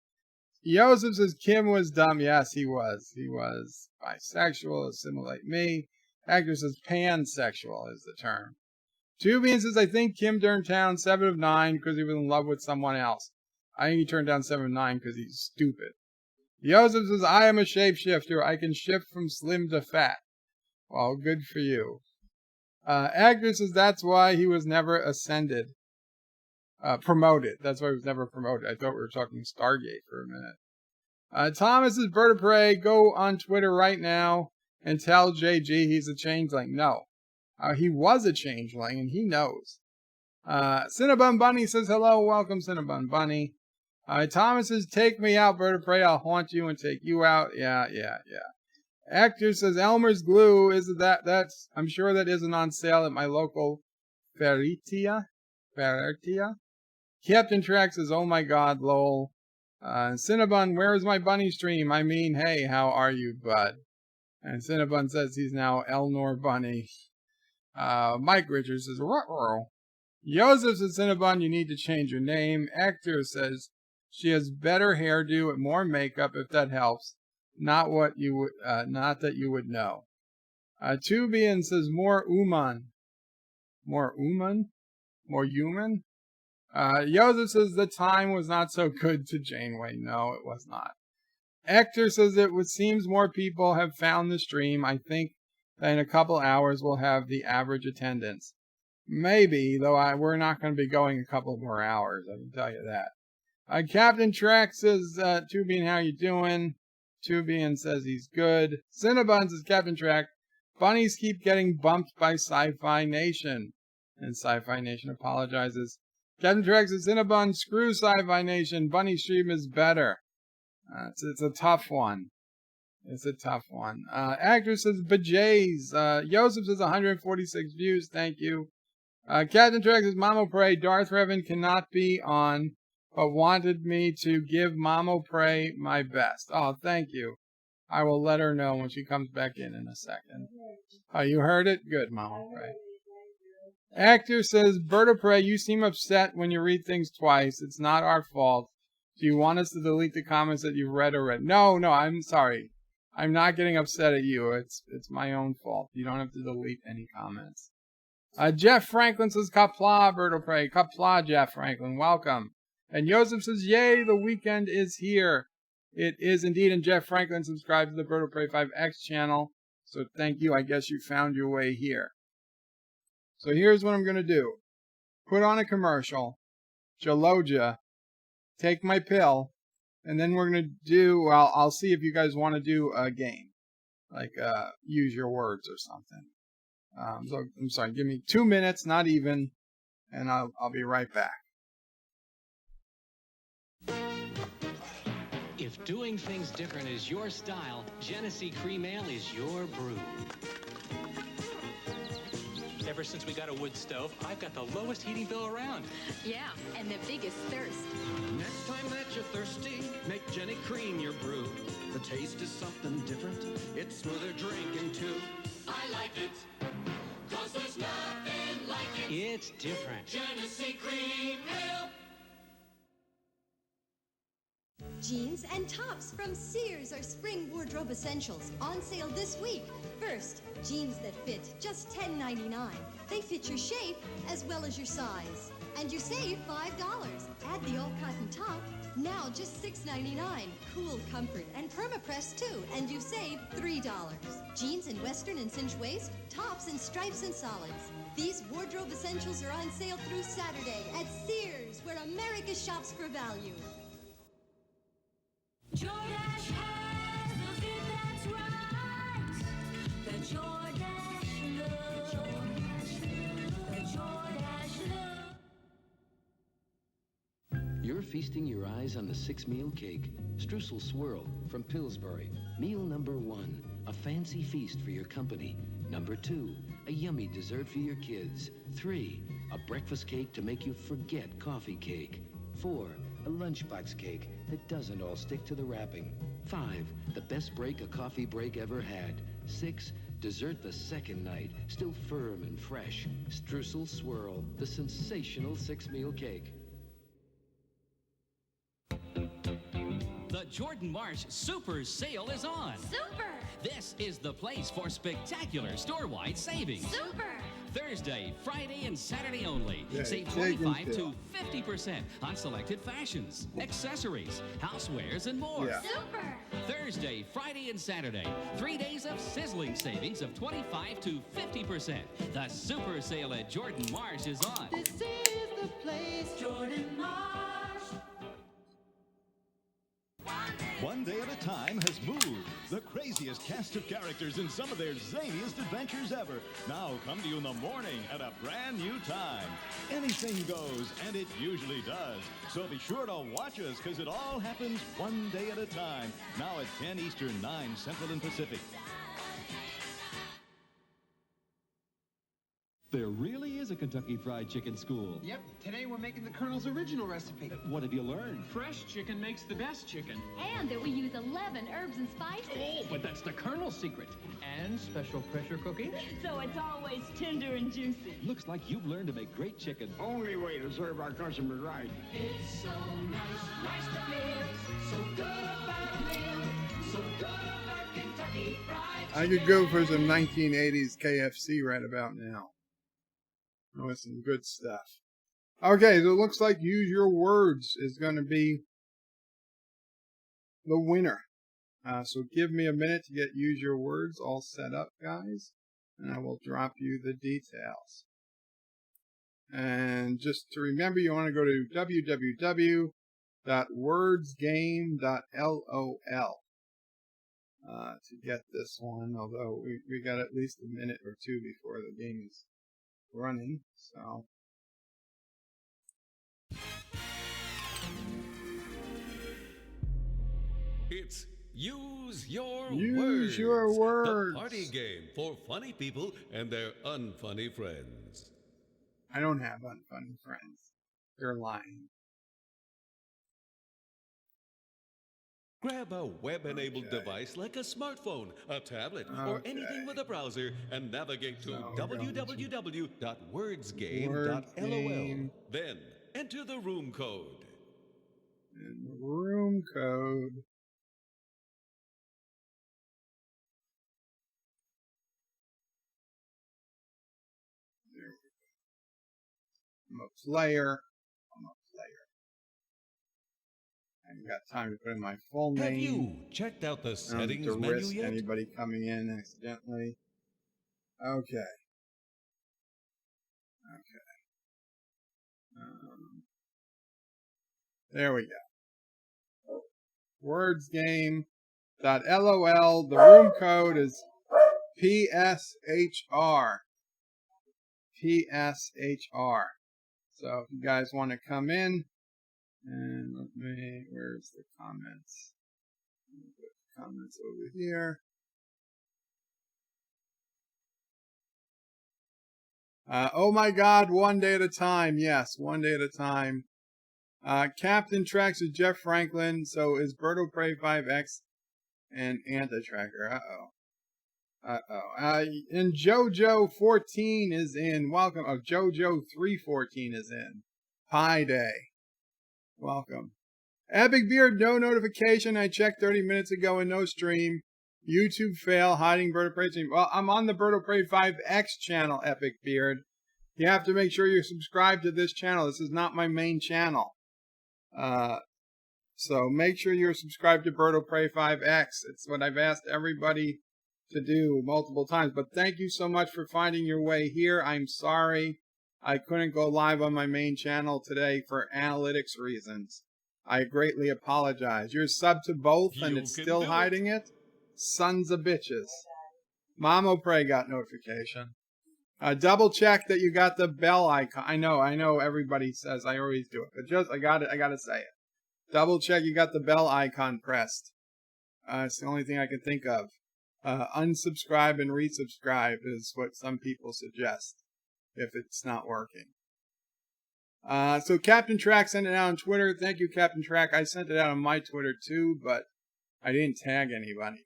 Joseph says, Kim was dumb. Yes, he was. He was bisexual, assimilate me. Actor says, pansexual is the term. Tubian says, I think Kim turned down 7 of 9 because he was in love with someone else. I think he turned down 7 of 9 because he's stupid. Joseph says, I am a shapeshifter. I can shift from slim to fat. Well, good for you. Actor says, that's why he was never promoted. That's why he was never promoted. I thought we were talking Stargate for a minute. Thomas says, BIrdOPrey, go on Twitter right now and tell JG he's a changeling. No. He was a changeling, and he knows. Cinnabon Bunny says, hello, welcome, Cinnabon Bunny. Thomas says, take me out, BIrdOPrey, I'll haunt you and take you out. Yeah. Actor says, Elmer's glue, that's, I'm sure that isn't on sale at my local Ferretia. Captain Track says, oh my god, lol. Cinnabon, where is my bunny stream? I mean, hey, how are you, bud? And Cinnabon says he's now Elnor Bunny. Mike Richards says, ruh-roh. Joseph says, Cinnabon, you need to change your name. Actor says, she has better hairdo and more makeup, if that helps. Not that you would know. Tubian says, more human. More human? Joseph says, the time was not so good to Janeway. No, it was not. Hector says, seems more people have found the stream. I think that in a couple hours we'll have the average attendance. Maybe, though we're not going to be going a couple more hours, I can tell you that. Captain Track says, Tubian, how you doing? Tubian says he's good. Cinnabon says, Captain Track, bunnies keep getting bumped by Sci-Fi Nation. And Sci-Fi Nation apologizes. Captain Track says, Cinnabon, screw Sci-Fi Nation. Bunny stream is better. It's a tough one. It's a tough one. Actor says, Bajays. Joseph says, 146 views. Thank you. Captain Track says, BIrdOPrey, Darth Revan cannot be on, but wanted me to give BIrdOPrey my best. Oh, thank you. I will let her know when she comes back in a second. Oh, you heard it? Good, Mama. Right. Actor says, Bird of Prey, you seem upset when you read things twice. It's not our fault. Do you want us to delete the comments that you've read or read? No, I'm sorry. I'm not getting upset at you. It's my own fault. You don't have to delete any comments. Jeff Franklin says, Kapla, Bird of Prey. Kapla, Jeff Franklin. Welcome. And Joseph says, yay, the weekend is here. It is indeed. And Jeff Franklin subscribed to the BIrdOPrey5X channel. So thank you. I guess you found your way here. So here's what I'm going to do. Put on a commercial. Jaloja. Take my pill. And then we're going to do, well, I'll see if you guys want to do a game. Like use your words or something. So I'm sorry, give me 2 minutes, not even. And I'll be right back. If doing things different is your style, Genesee Cream Ale is your brew. Ever since we got a wood stove, I've got the lowest heating bill around. Yeah, and the biggest thirst. Next time that you're thirsty, make Jenny Cream your brew. The taste is something different. It's smoother drinking too. I like it, 'cause there's nothing like it. It's different. Genesee Cream Ale. Jeans and tops from Sears are spring wardrobe essentials on sale this week. First, jeans that fit just $10.99. They fit your shape as well as your size. And you save $5. Add the all-cotton top, now just $6.99. Cool comfort and perma-press too, and you save $3. Jeans in western and cinch waist, tops in stripes and solids. These wardrobe essentials are on sale through Saturday at Sears, where America shops for value. Jordache has the fit that's right. The Jordache look. The Jordache look. You're feasting your eyes on the 6-meal cake. Streusel Swirl from Pillsbury. Meal number 1, a fancy feast for your company. Number 2, a yummy dessert for your kids. 3, a breakfast cake to make you forget coffee cake. 4, a lunchbox cake that doesn't all stick to the wrapping. 5, the best break a coffee break ever had. 6, dessert the second night, still firm and fresh. Streusel Swirl, the sensational 6-meal cake. The Jordan Marsh Super Sale is on. Super! This is the place for spectacular store-wide savings. Super! Thursday, Friday, and Saturday only. Yeah, Save 25 to 50% on selected fashions, accessories, housewares, and more. Yeah. Super! Thursday, Friday, and Saturday. 3 days of sizzling savings of 25 to 50%. The Super Sale at Jordan Marsh is on. This is the place, Jordan Marsh. One Day at a Time has moved. The craziest cast of characters in some of their zaniest adventures ever. Now come to you in the morning at a brand new time. Anything goes, and it usually does. So be sure to watch us, because it all happens one day at a time. Now at 10 Eastern, 9 Central and Pacific. There really is a Kentucky Fried Chicken school. Yep, today we're making the Colonel's original recipe. What have you learned? Fresh chicken makes the best chicken. And that we use 11 herbs and spices. Oh, but that's the Colonel's secret. And special pressure cooking. So it's always tender and juicy. Looks like you've learned to make great chicken. Only way to serve our customers right. It's so nice to live. So good about a meal. So good about Kentucky Fried Chicken. I could go for some 1980s KFC right about now. With some good stuff. Okay, so it looks like Use Your Words is going to be the winner. So give me a minute to get Use Your Words all set up, guys. And I will drop you the details. And just to remember, you want to go to www.wordsgame.lol to get this one. Although we got at least a minute or two before the game is running, so it's Use Your Words. Use Your Words. The party game for funny people and their unfunny friends. I don't have unfunny friends. You're lying. Grab a web-enabled device like a smartphone, a tablet, or anything with a browser and navigate to www.wordsgame.lol. Then enter the room code. And the room code. There we go. I'm a player. I haven't got time to put in my full name. Have you checked out the settings to menu risk yet? anybody coming in accidentally. Okay. There we go. Wordsgame.lol. The room code is PSHR. PSHR. So if you guys want to come in, and where's the comments? Put the comments over here. Oh my God, one day at a time. Yes, one day at a time. Captain Tracks is Jeff Franklin. So is BIrdOPrey5X and Anti-Tracker. And JoJo14 is in. Welcome. Oh, JoJo314 is in. Pi Day. Welcome. Epic Beard, no notification. I checked 30 minutes ago and no stream. YouTube fail, hiding BIrdOPrey stream. Well, I'm on the BIrdOPrey5X channel, Epic Beard. You have to make sure you're subscribed to this channel. This is not my main channel. So make sure you're subscribed to BIrdOPrey5X. It's what I've asked everybody to do multiple times. But thank you so much for finding your way here. I'm sorry I couldn't go live on my main channel today for analytics reasons. I greatly apologize. You're subbed to both and it's still hiding it? Sons of bitches. Mamo Prey got notification. Double check that you got the bell icon. I know everybody says I always do it, but just I gotta say it. Double check you got the bell icon pressed. It's the only thing I can think of. Unsubscribe and resubscribe is what some people suggest if it's not working. So Captain Track sent it out on Twitter. Thank you, Captain Track. I sent it out on my Twitter too, but I didn't tag anybody.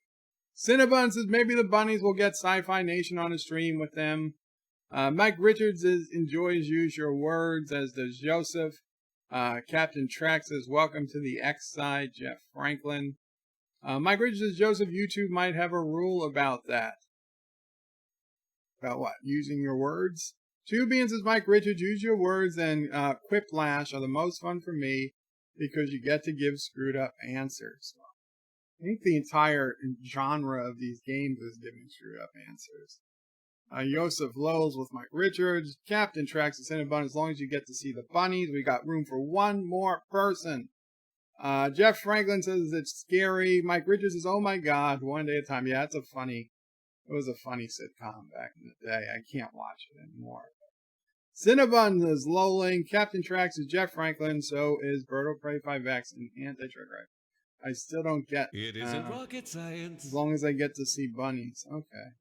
Cinnabon says maybe the bunnies will get Sci-Fi Nation on a stream with them. Mike Richards enjoys Use Your Words, as does Joseph. Captain Track says welcome to the X side, Jeff Franklin. Mike Richards says Joseph, YouTube might have a rule about that. About what? Using your words? Tubian says Mike Richards, use your words and quiplash are the most fun for me because you get to give screwed up answers. I think the entire genre of these games is giving screwed up answers. Joseph Lowell with Mike Richards. Captain Tracks is in a bun as long as you get to see the bunnies. We got room for one more person. Jeff Franklin says it's scary. Mike Richards says, oh my God, one day at a time. Yeah, it was a funny sitcom back in the day. I can't watch it anymore. Cinnabon is lolling. Captain Tracks is Jeff Franklin. So is BIrdOPrey5X and Anti-Tracker. I still don't get it. Isn't rocket science. As long as I get to see bunnies. Okay.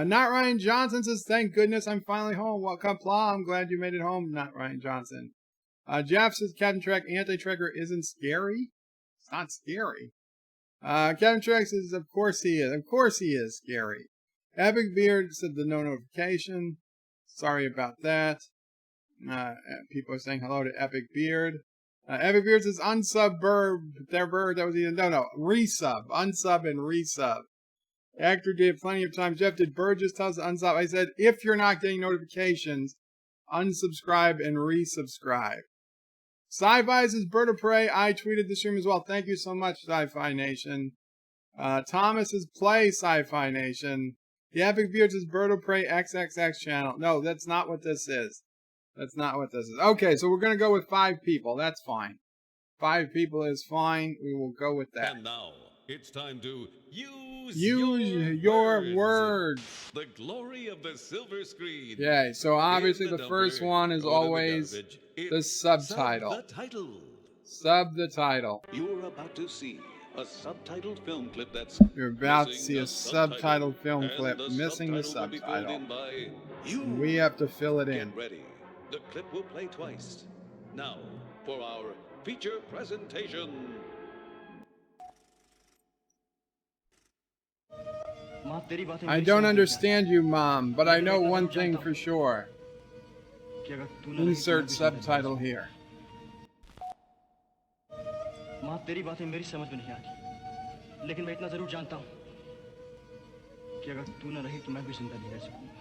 Not Ryan Johnson says, thank goodness I'm finally home. Welcome, Pla. I'm glad you made it home. Not Ryan Johnson. Jeff says, Captain Track, Anti-Tracker isn't scary. It's not scary. Captain Track says, of course he is. Of course he is scary. Epic Beard said the no notification. Sorry about that. People are saying hello to Epic Beard. Epic Beard says unsub their bird. That was either resub. Unsub and resub. Actor did plenty of times. Jeff, did Bird just tell us to unsub? I said, if you're not getting notifications, unsubscribe and resubscribe. Sci-Fi says BIrdOPrey. I tweeted the stream as well. Thank you so much, Sci-Fi Nation. Thomas says play Sci-Fi Nation. The Epic Beard says BIrdOPrey5X channel. No, that's not what this is. That's not what this is. Okay, so we're going to go with 5 people. That's fine. 5 people is fine. We will go with that. And now, it's time to use your words. The glory of the silver screen. Okay, so obviously the first one is always the subtitle. Sub the title. You're about to see a subtitled film clip that's You're about to see a subtitled film clip missing the subtitle. We have to fill it in. Get ready. The clip will play twice. Now, for our feature presentation. I don't understand you, Mom, but I know one thing for sure. Insert subtitle here. माँ तेरी बातें मेरी समझ में नहीं आती, लेकिन मैं इतना जरूर जानता हूँ कि अगर तू न रही तो मैं भी जिंदा नहीं रह सकूंगा।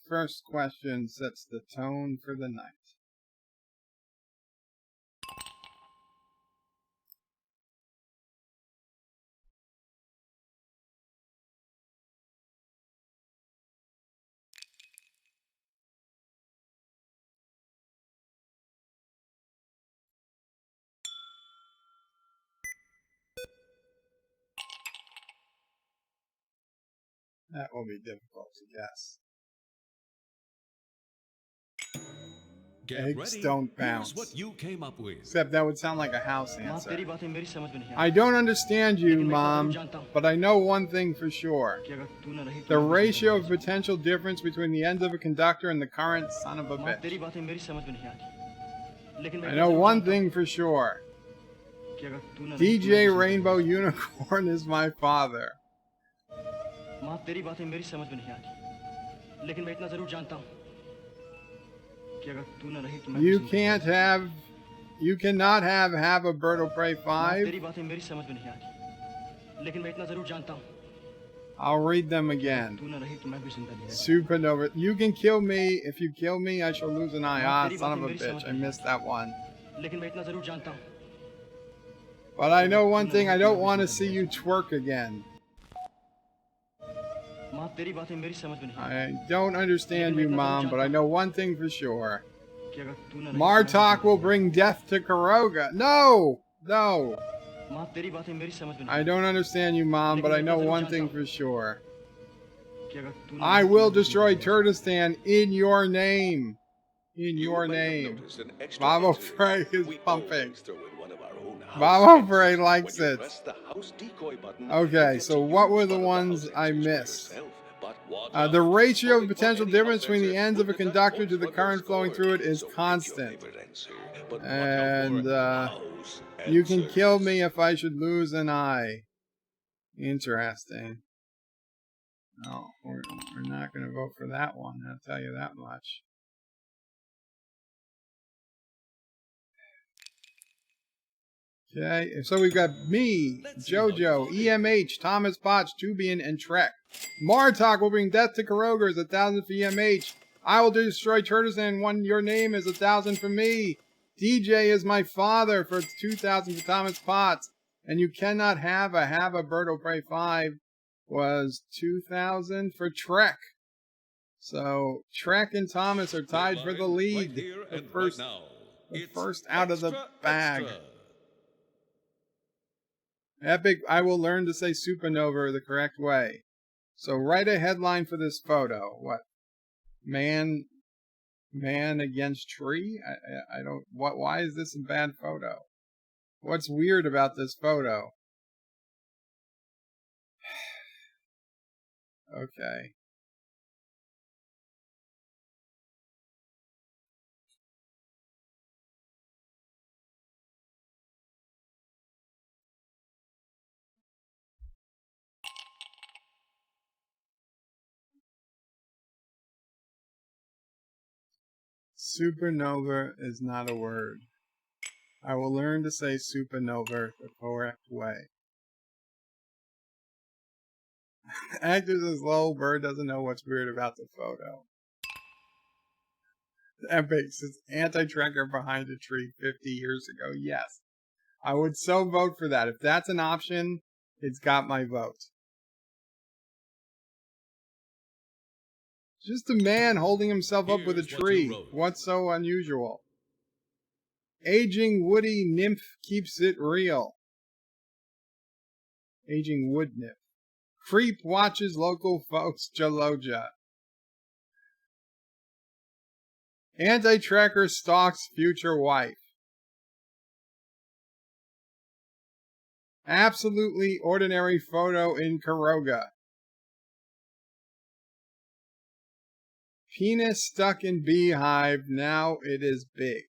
First question sets the tone for the night. That will be difficult to guess. Get Eggs ready. don't bounce. Here's what you came up with. Except that would sound like a house answer. I don't understand you, Mom, but I know one thing for sure. The ratio of potential difference between the ends of a conductor and the current, son of a bitch. I know one thing for sure. DJ Rainbow Unicorn is my father. माँ तेरी बातें मेरी समझ में नहीं आती, लेकिन मैं इतना जरूर जानता हूँ कि अगर तू न रही तो मैं You cannot have a BIrdOPrey 5. तेरी बातें मेरी समझ में नहीं आती, लेकिन मैं इतना जरूर जानता हूँ I'll read them again. Supernova. You can kill me. If you kill me, I shall lose an eye. Ah, son of a bitch. I missed that one. But I know one thing. I don't want to see you twerk again. I don't understand you, Mom, but I know one thing for sure. Martok will bring death to Kuroga. No! No! I don't understand you, Mom, but I know one thing for sure. I will destroy Turtistan in your name. In your name. BIrdOPrey is pumping. BIrdOPrey likes it. Okay, so what were the ones I missed? The ratio of potential difference between the ends of a conductor to the current flowing through it is constant. And you can kill me if I should lose an eye. Interesting. No, we're not going to vote for that one, I'll tell you that much. Okay, so we've got me, Jojo, EMH, Thomas Potts, Tubian, and Trek. Martok will bring death to Kuroga is 1,000 for EMH. I will destroy Turtistan and your name is 1,000 for me. DJ is my father for 2,000 for Thomas Potts. And you cannot have a BIrdOPrey 5 was 2,000 for Trek. So Trek and Thomas are tied for the lead. The first out of the bag. Epic, I will learn to say supernova the correct way. So write a headline for this photo. What? Man against tree? I don't, why is this a bad photo? What's weird about this photo? Okay. Supernova is not a word. I will learn to say supernova the correct way. Actor says, lol, Bird doesn't know what's weird about the photo. Epic says, anti-tracker behind a tree 50 years ago. Yes. I would so vote for that. If that's an option, it's got my vote. Just a man holding himself up with a tree. What's so unusual? Aging woody nymph keeps it real. Aging wood nymph. Creep watches local folks Jaloja. Anti-tracker stalks future wife. Absolutely ordinary photo in Kuroga. Penis stuck in beehive, now it is big.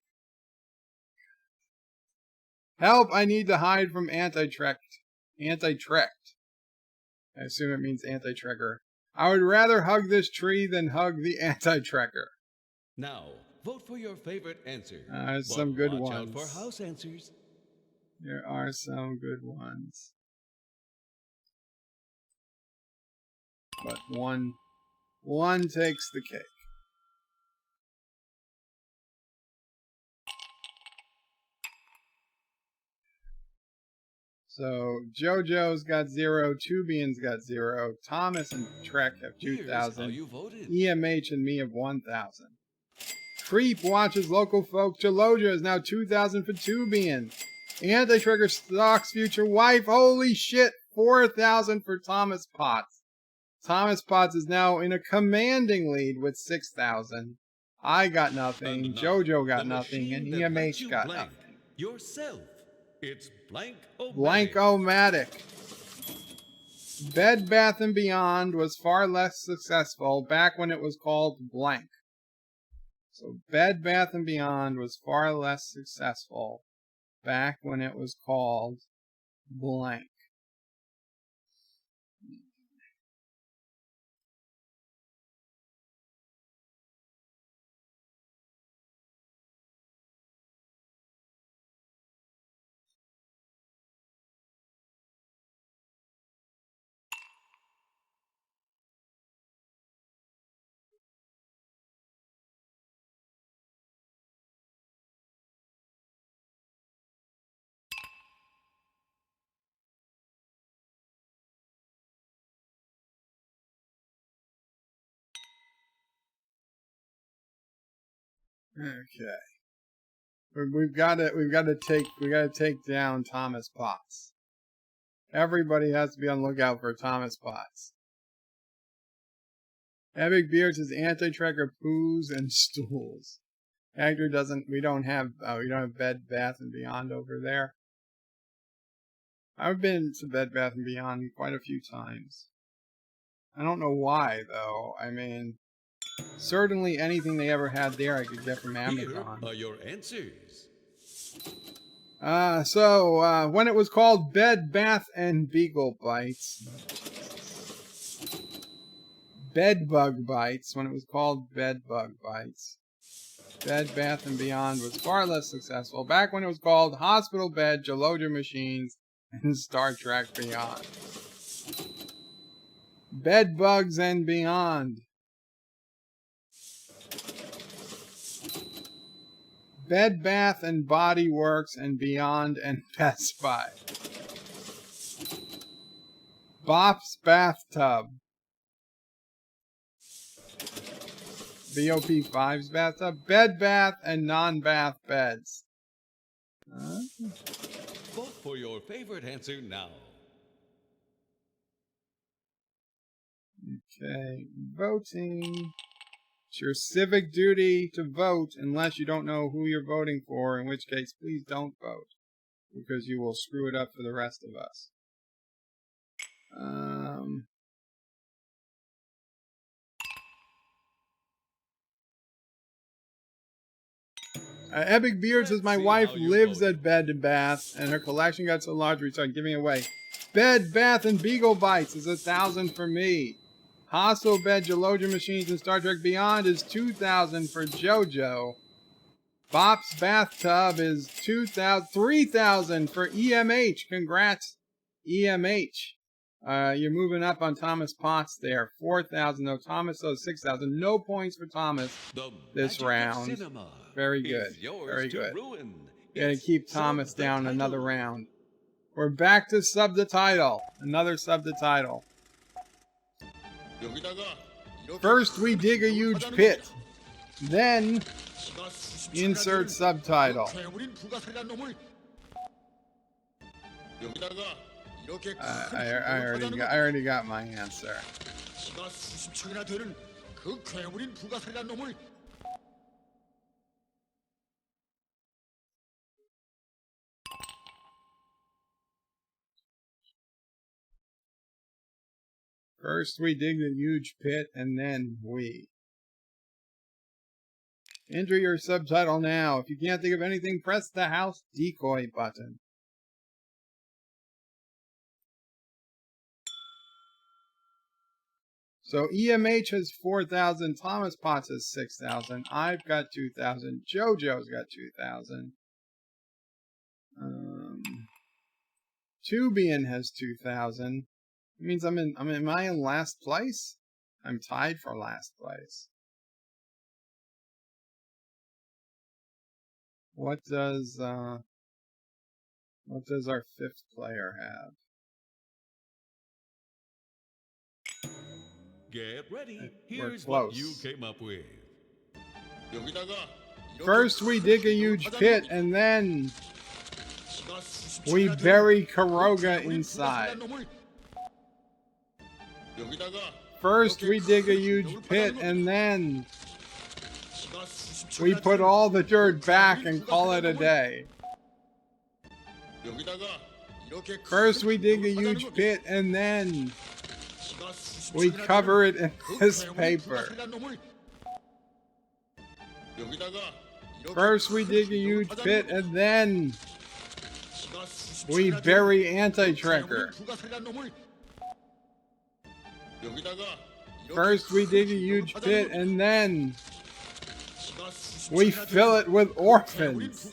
Help, I need to hide from Anti-Trek. Anti-Trekt. I assume it means anti-trekker. I would rather hug this tree than hug the anti-trekker. Now, vote for your favorite answer. There's But some good watch ones. out for house answers. There are some good ones. But one takes the cake. So JoJo's got 0, Tubian's got 0, Thomas and Trek have 2,000, EMH and me have 1,000. Creep watches local folk. Jaloja is now 2,000 for Tubian. Anti-Trigger stalks future wife. Holy shit, 4,000 for Thomas Potts. Thomas Potts is now in a commanding lead with 6,000. I got nothing, JoJo got nothing, and EMH got nothing. Yourself. It's Blank-O-Matic. Blank-O-Matic. Bed Bath & Beyond was far less successful back when it was called Blank. So Bed Bath & Beyond was far less successful back when it was called Blank. Okay. We've got to take down Thomas Potts. Everybody has to be on the lookout for Thomas Potts. Epic Beards is anti-trekker poos and stools. Actor doesn't. We don't have Bed Bath & Beyond over there. I've been to Bed Bath & Beyond quite a few times. I don't know why though. I mean, certainly anything they ever had there I could get from Amazon. Here are your answers. When it was called Bed Bath and Beagle Bites. Bedbug Bites, when it was called Bedbug Bites. Bed Bath & Beyond was far less successful back when it was called Hospital Bed, Jaloja Machines, and Star Trek Beyond. Bedbugs and Beyond. Bed Bath and Body Works and Beyond and Best Buy. Bop's Bathtub. BOP5's bathtub. Bed Bath and non-bath beds. Vote for your favorite answer now. Okay, voting. It's your civic duty to vote unless you don't know who you're voting for, in which case please don't vote, because you will screw it up for the rest of us. Epic Beard says, my wife lives at Bed & Bath, and her collection got so large we started giving away. Bed, Bath, and Beagle Bites is 1,000 for me. Hostel Bed, Jaloja Machines, and Star Trek Beyond is 2,000 for JoJo. Bop's Bathtub is 3,000 for EMH. Congrats, EMH. You're moving up on Thomas Potts there. 4,000 though. Thomas, 6,000. No points for Thomas this round. Very good. Very good. Gonna keep Thomas down another round. We're back to sub the title. Another sub the title. First, we dig a huge pit. Then, insert subtitle. I already got my answer. First we dig the huge pit, and then we. Enter your subtitle now. If you can't think of anything, press the house decoy button. So EMH has 4,000. Thomas Potts has 6,000. I've got 2,000. JoJo's got 2,000. Tubian has 2,000. It means am I in last place? I'm tied for last place. What does our fifth player have? Get ready. We're Here's close. what you came up with. First we dig a huge pit and then we bury Kuroga inside. First we dig a huge pit and then we put all the dirt back and call it a day. First we dig a huge pit and then we cover it in this paper. First we dig a huge pit and then we bury anti-tracker. First we dig a huge pit and then we fill it with orphans.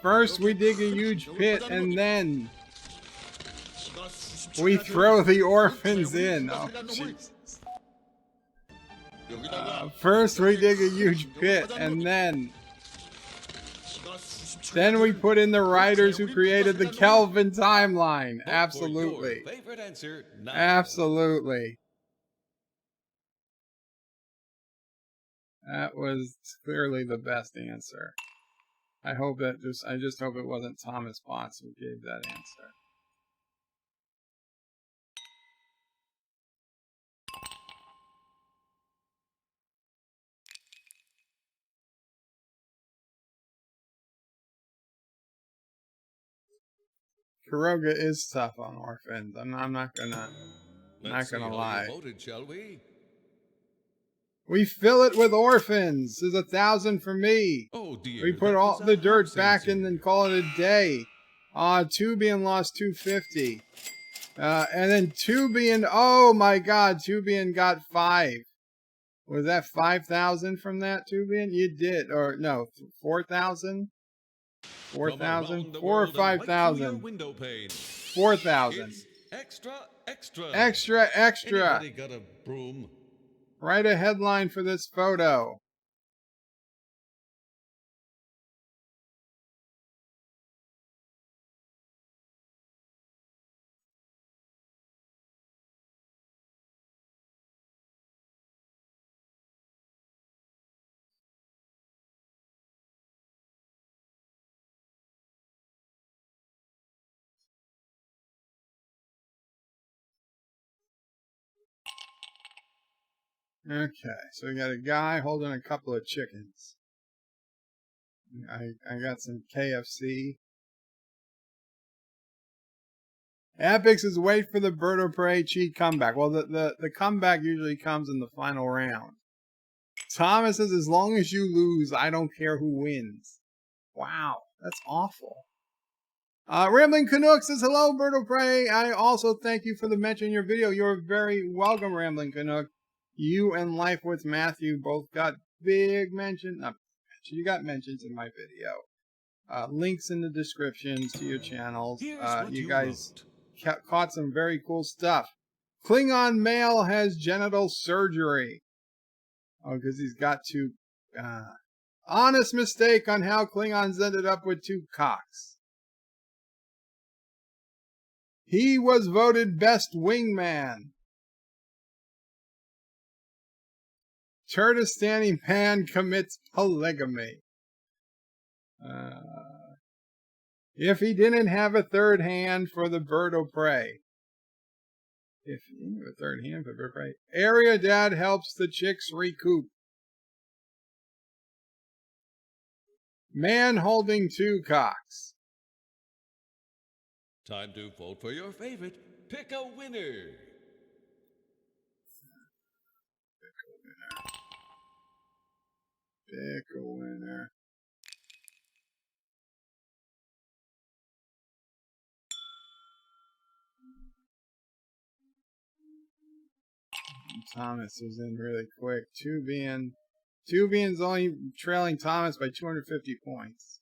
First we dig a huge pit and then we throw the orphans in. Oh, Jesus. First we dig a huge pit and then we put in the writers who created the Kelvin timeline. Absolutely. Favorite answer now. Absolutely. That was clearly the best answer. I just hope it wasn't Thomas Potts who gave that answer. Kuroga is tough on orphans. I'm not gonna lie. You voted, shall we? We fill it with orphans. There's 1,000 for me. Oh dear. We put all the dirt back in and call it a day. Tubian lost 250. And then Tubian, oh my God, Tubian got 5. Was that 5,000 from that, Tubian? You did, or no, 4,000? 4,000? 4 or 5,000? 4,000. Extra, extra. Extra, extra. Anybody got a broom? Write a headline for this photo. Okay, so we got a guy holding a couple of chickens. I got some KFC. Epix is wait for the Bird of Prey cheat comeback. Well, the comeback usually comes in the final round. Thomas says, as long as you lose, I don't care who wins. Wow, that's awful. Rambling Canuck says, hello, Bird of Prey. I also thank you for the mention in your video. You're very welcome, Rambling Canuck. You and Life with Matthew both got big mention. You got mentions in my video. Links in the descriptions to your channels. You guys caught some very cool stuff. Klingon male has genital surgery. Oh, because he's got two. Honest mistake on how Klingons ended up with 2 cocks. He was voted best wingman. Turtistani man commits polygamy. If he didn't have a third hand for the Bird of Prey. If he didn't have a third hand for the Bird of Prey. Area dad helps the chicks recoup. Man holding 2 cocks. Time to vote for your favorite. Pick a winner. Pick a winner. Thomas was in really quick. Tubian's only trailing Thomas by 250 points.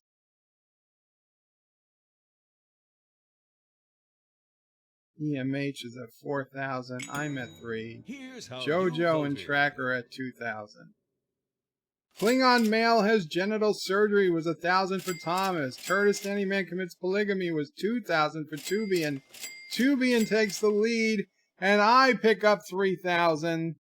EMH is at 4,000. I'm at 3. Here's how JoJo and Tracker at 2,000. Klingon male has genital surgery was 1,000 for Thomas. Kurdistani man commits polygamy was 2,000 for Tubian. Tubian takes the lead, and I pick up 3,000.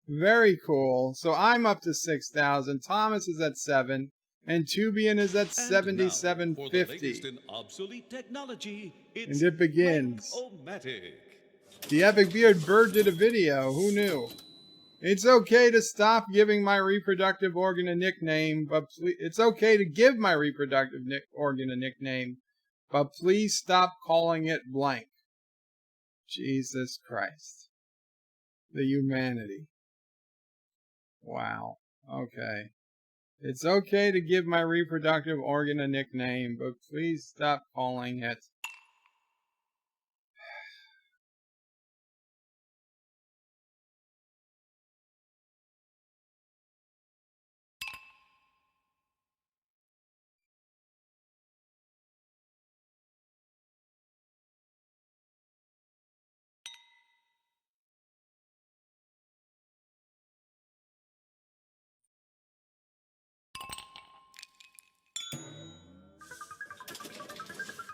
Very cool. So I'm up to 6,000. Thomas is at 7, and Tubian is at 7,750. In obsolete technology, And it begins. Blank-O-Matic. The Epic Beard Bird did a video. Who knew? It's okay to stop giving my reproductive organ a nickname, but it's okay to give my reproductive organ a nickname, but please stop calling it blank. Jesus Christ. The humanity. Wow. Okay. It's okay to give my reproductive organ a nickname, but please stop calling it.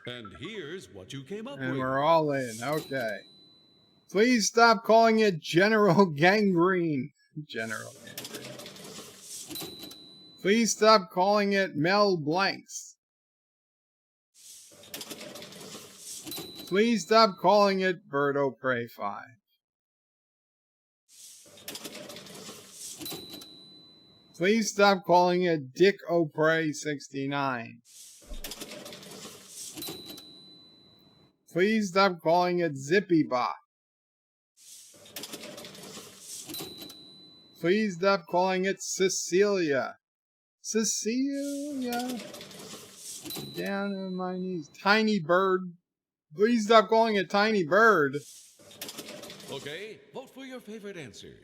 And here's what you came up And with. we're all in. Okay. Please stop calling it General Gangrene. General Gangrene. Please stop calling it Mel Blanks. Please stop calling it BIrdOPrey5. Please stop calling it DickOPrey69. Please stop calling it ZippyBot. Please stop calling it Cecilia. Cecilia. Down on my knees. Tiny Bird. Please stop calling it Tiny Bird. Okay, vote for your favorite answer.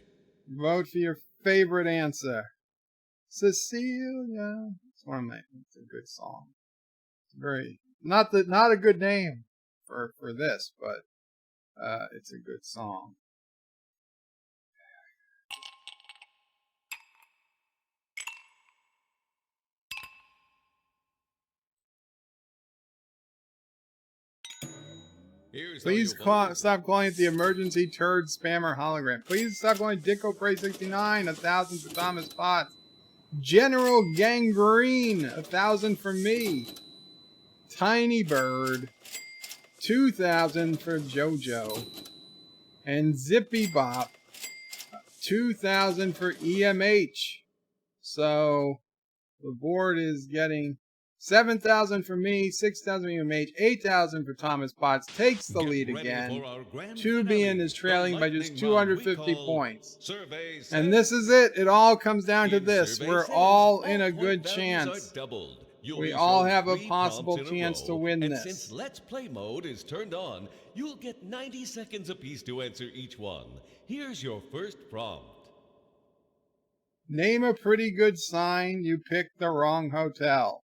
Vote for your favorite answer. Cecilia. It's one of my. It's a good song. It's very not a good name for this, but it's a good song. Please stop calling it the emergency turd spammer hologram. Please stop calling it DickOPrey69. 1,000 for Thomas Potts. General Gangrene. 1,000 for me. Tiny Bird. 2,000 for JoJo. And Zippy Bop. 2,000 for EMH. So the board is getting 7,000 for me, 6,000 for EMH, 8,000 for Thomas Potts. Takes the lead again. Tubian is trailing by just 250 points. And this is it. It all comes down to this. We're all in a good chance. We all have a possible chance to win this. Since Let's Play mode is turned on, you'll get 90 seconds apiece to answer each one. Here's your first prompt. Name a pretty good sign. You picked the wrong hotel.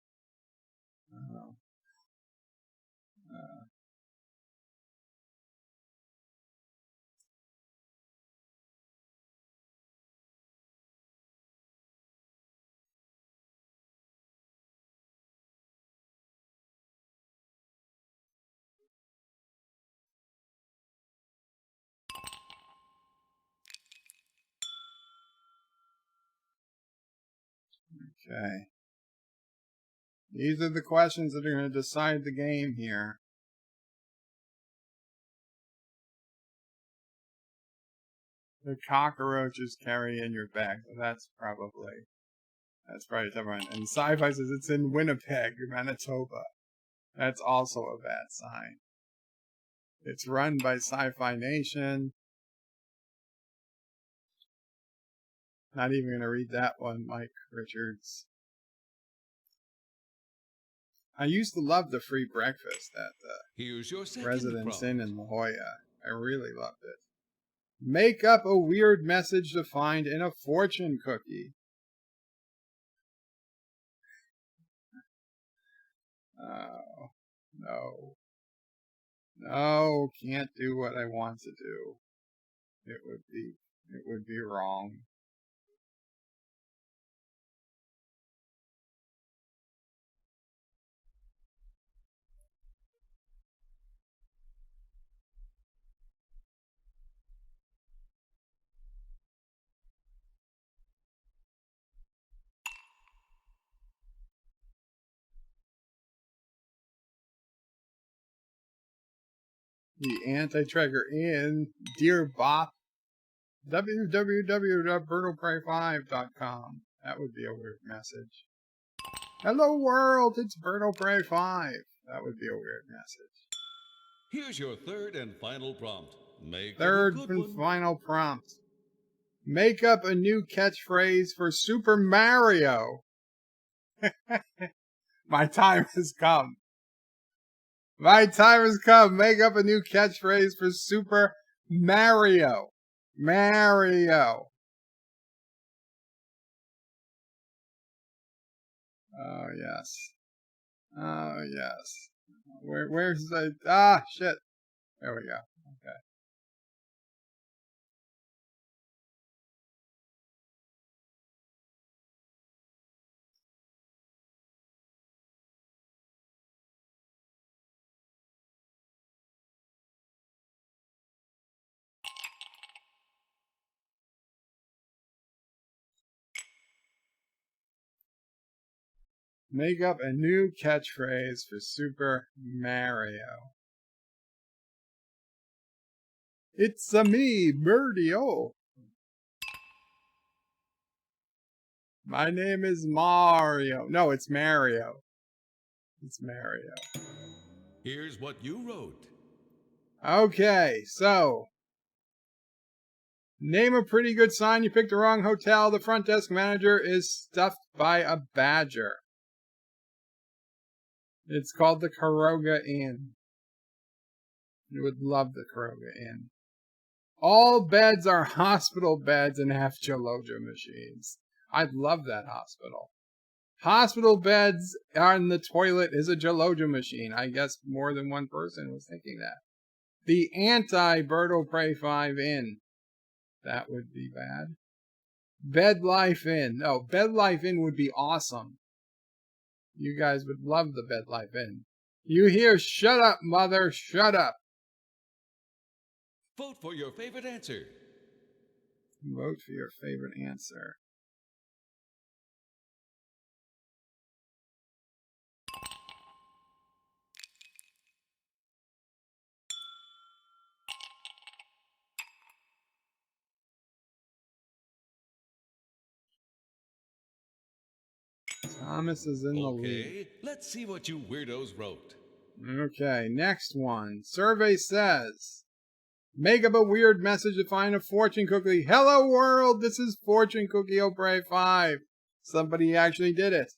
Okay. These are the questions that are going to decide the game here. The cockroaches carry in your bag. That's probably tough one. And Sci-Fi says it's in Winnipeg, Manitoba. That's also a bad sign. It's run by Sci-Fi Nation. Not even going to read that one, Mike Richards. I used to love the free breakfast at the Here's your second Residence prompt. Inn in La Jolla. I really loved it. Make up a weird message to find in a fortune cookie. Oh, no. No, can't do what I want to do. It would be wrong. The anti-tracker in Dear Bop. www.BirdOPrey5.com. That would be a weird message. Hello world, it's BirdOPrey5. That would be a weird message. Here's your third and final prompt. Make Third it a good and one. final prompt. Make up a new catchphrase for Super Mario. My time has come. My time has come. Make up a new catchphrase for Super Mario. Mario. Oh, yes. Oh, yes. Where's the... Ah, shit. There we go. Okay. Make up a new catchphrase for Super Mario. It's a me, BIrdOPrey. My name is Mario. No, it's Mario. It's Mario. Here's what you wrote. Okay, so name a pretty good sign. You picked the wrong hotel. The front desk manager is stuffed by a badger. It's called the Karoga Inn. You would love the Karoga Inn. All beds are hospital beds and have Joloja machines. I'd love that hospital. Hospital beds on the toilet is a Joloja machine. I guess more than one person was thinking that. The anti-BirdOPrey5 Inn. That would be bad. Bed Life Inn. No, Bed Life Inn would be awesome. You guys would love the Bed Life Inn. You hear, shut up, mother, shut up. Vote for your favorite answer. Vote for your favorite answer. Thomas is in the lead. Okay, let's see what you weirdos wrote. Okay, next one. Survey says, make up a weird message to find a fortune cookie. Hello world, this is Fortune Cookie Opre 5. Somebody actually did it.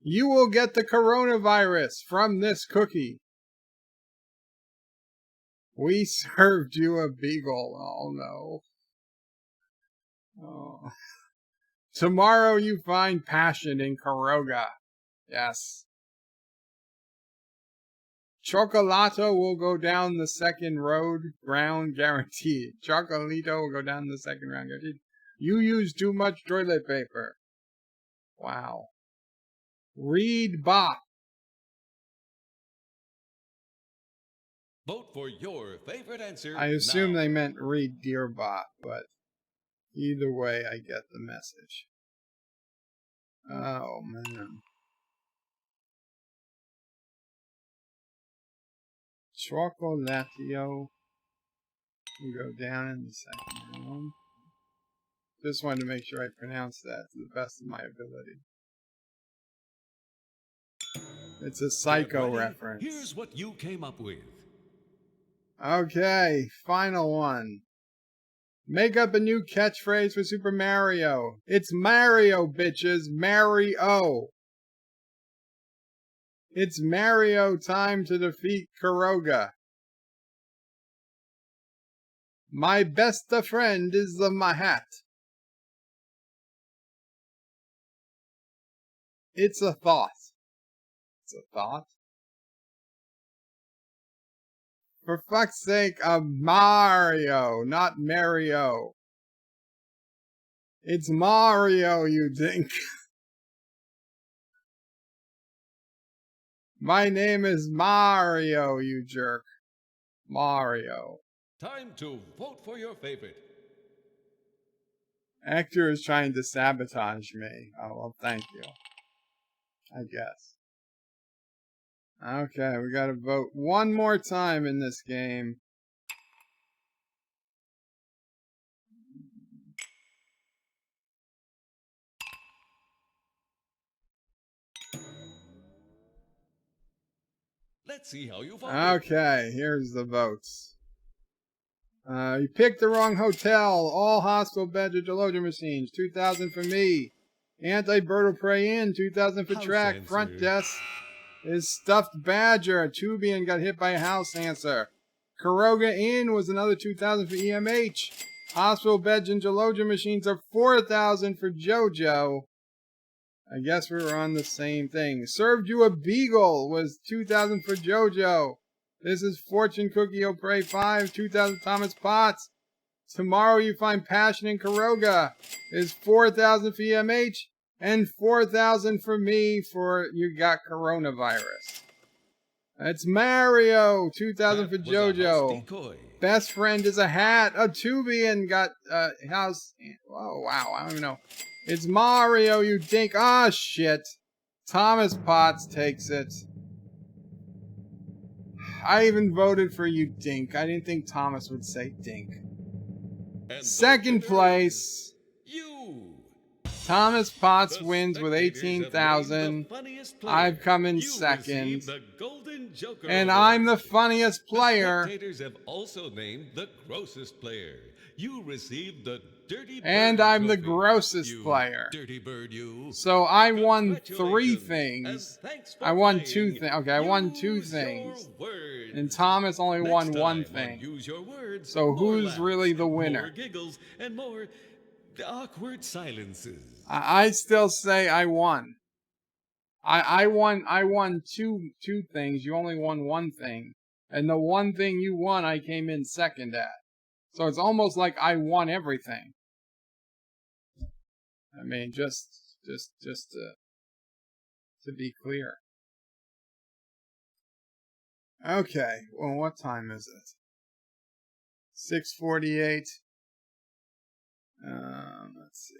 You will get the coronavirus from this cookie. We served you a beagle. Oh no. Oh. Tomorrow you find passion in Karoga. Yes. Chocolato will go down the second round guaranteed. Chocolito will go down the second round guaranteed. You use too much toilet paper. Wow. Read Bop. Vote for your favorite answer. I assume now. they meant read Dear Bop, but either way I get the message. Oh man. Chocolatio will go down in the second round. Just wanted to make sure I pronounced that to the best of my ability. It's a Psycho reference. Here's what you came up with. Okay, final one. Make up a new catchphrase for Super Mario. It's Mario, bitches. Mario. It's Mario time to defeat Karoga. My best friend is my hat. It's a thought. It's a thought? For fuck's sake, Mario, not Mario. It's Mario, you dink. My name is Mario, you jerk. Mario. Time to vote for your favorite. Actor is trying to sabotage me. Oh, well, thank you. I guess. Okay, we gotta vote one more time in this game. Let's see how you voted. Okay, here's the votes. You picked the wrong hotel. All hospital beds are Deloger machines. 2,000 for me. Anti-BIrdOPrey Inn. 2,000 for House track. answer. Front desk is Stuffed Badger. Tubian got hit by a house answer. Karoga Inn was another 2,000 for EMH. Hospital beds and Deloger machines are 4,000 for JoJo. I guess we were on the same thing. Served you a beagle was 2,000 for JoJo. This is Fortune Cookie O'Prey 5, 2,000 Thomas Potts. Tomorrow you find Passion in Karoga is 4,000 for EMH and 4,000 for me for You Got Coronavirus. That's Mario, 2,000 for JoJo. Best friend is a hat. A Tubian got house. Oh wow, I don't even know. It's Mario, you dink. Ah, shit. Thomas Potts takes it. I even voted for you, dink. I didn't think Thomas would say dink. And Second place. You. Thomas Potts wins with 18,000. I've come in second. The Golden Joker And Award. I'm the funniest player. The spectators have also named the grossest player. You received the Dirty Bird And I'm the trophy. grossest You player. Dirty Bird, you. So I won 3 Congratulations, things. and thanks for I won playing. 2 things. Okay, I won 2 Use your things. words. And Thomas only Next won time 1 on thing. Use Your Words, So more who's laughs, really the winner? More giggles and more awkward silences. I still say I won. I won two things. You only won 1 thing. And the 1 thing you won, I came in second at. So it's almost like I won everything. I mean, just to be clear. Okay, well, what time is it? 6:48. Let's see.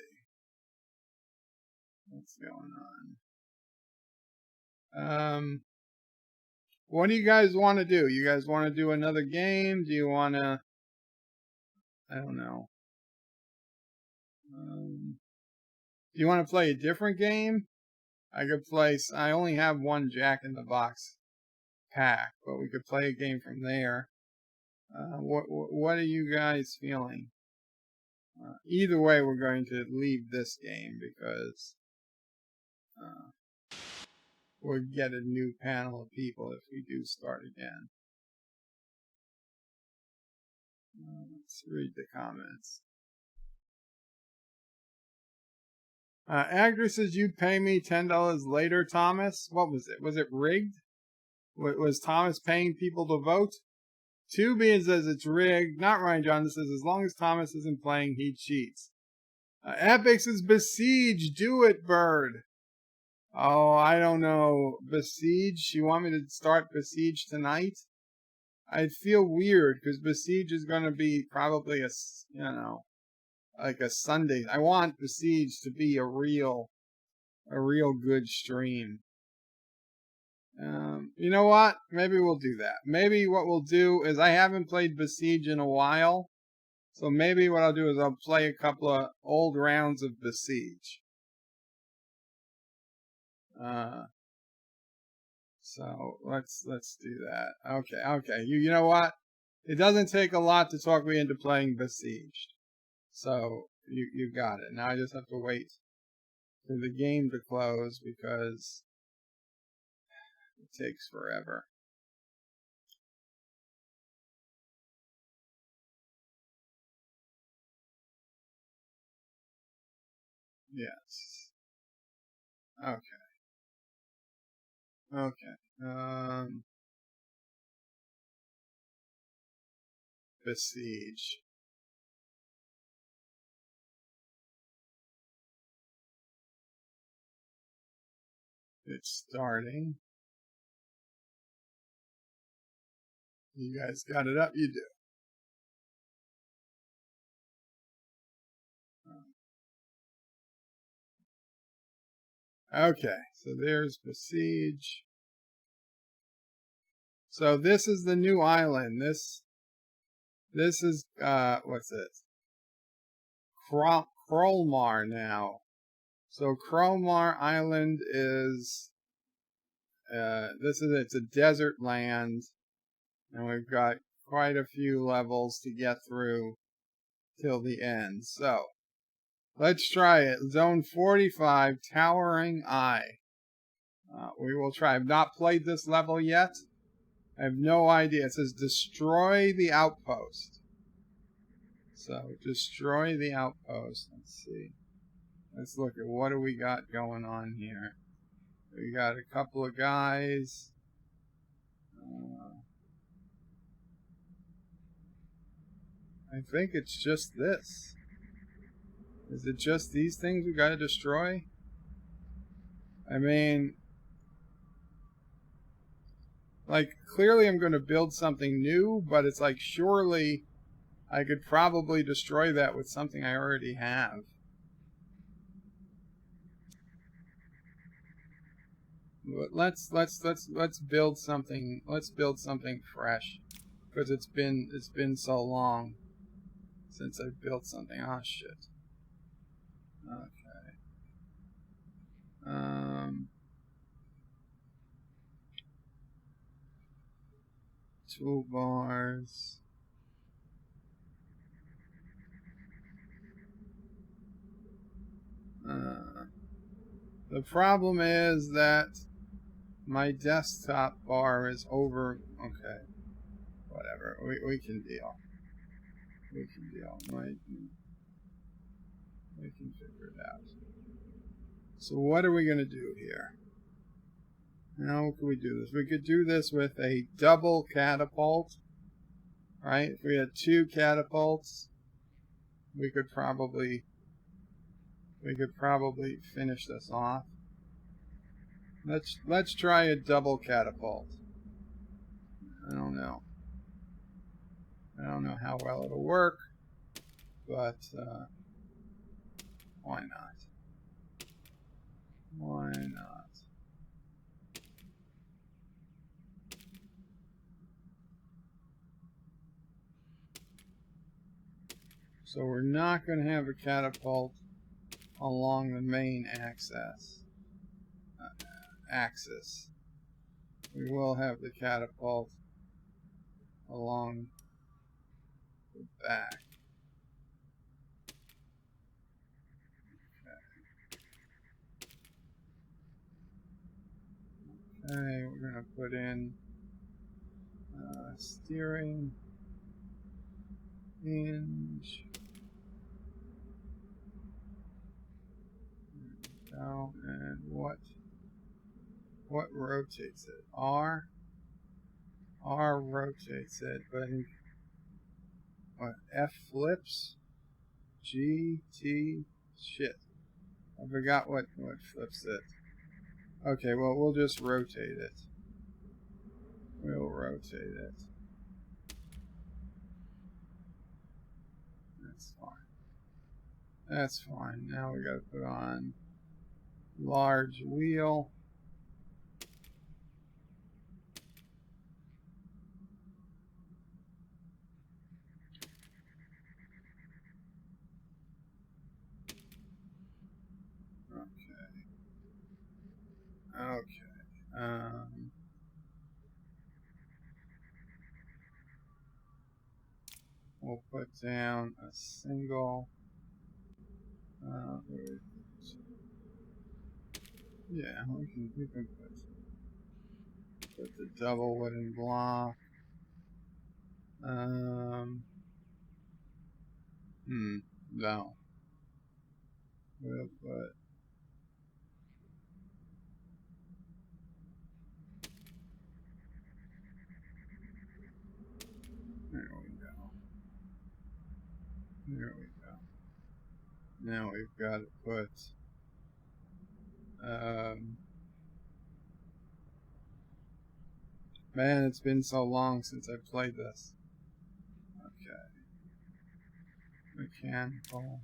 What's going on? What do you guys want to do? You guys want to do another game? Do you want to? I don't know. Do you want to play a different game? I could play. I only have 1 Jack in the Box pack, but we could play a game from there. What are you guys feeling? Either way, we're going to leave this game because we'll get a new panel of people if we do start again. Let's read the comments. Actor says you'd pay me $10 later, Thomas. What was it? Was it rigged? Was Thomas paying people to vote? Tubian says it's rigged. Not Ryan John says as long as Thomas isn't playing, he cheats. Epic says Besiege. Do it, Bird. Oh, I don't know. Besiege? You want me to start Besiege tonight? I feel weird because Besiege is going to be probably like a Sunday. I want Besiege to be a real good stream. You know what? Maybe we'll do that. Maybe what we'll do is I haven't played Besiege in a while. So maybe what I'll do is I'll play a couple of old rounds of Besiege. So let's do that. Okay. You know what? It doesn't take a lot to talk me into playing Besieged. So you got it. Now I just have to wait for the game to close because it takes forever. Yes. Okay. Okay. Besiege. It's starting. You guys got it up? You do. Okay, so there's Besiege. So this is the new island. This is what's it? Krolmar now. So Krolmar Island is it's a desert land, and we've got quite a few levels to get through till the end. So let's try it. Zone 45, Towering Eye. We will try. I've not played this level yet. I have no idea. It says destroy the outpost. So destroy the outpost. Let's see. Let's look at what do we got going on here. We got a couple of guys. I think it's just this. Is it just these things we gotta destroy? I mean, like, clearly I'm going to build something new, but it's like, surely I could probably destroy that with something I already have. But let's build something. Let's build something fresh, because it's been so long since I've built something. Oh shit. Okay. Toolbars. The problem is that my desktop bar is over. Okay. Whatever. We can deal. We can deal. We can figure it out. So what are we going to do here? How can we do this? We could do this with a double catapult. Right? If we had 2 catapults, we could probably finish this off. Let's try a double catapult. I don't know how well it'll work, but why not? Why not? So we're not going to have a catapult along the main axis. We will have the catapult along the back. Okay, we're going to put in steering hinge. There we go. And what rotates it? R? R rotates it, but what? F flips? G, T, shit. I forgot what flips it. Okay, well, we'll just rotate it. We'll rotate it. That's fine. That's fine. Now we gotta put on large wheel. Okay. We'll put down a single. Yeah, we can put the double wooden block. No. We'll put there we go. There we go. Now we've got to put man, it's been so long since I played this. Okay. Mechanical.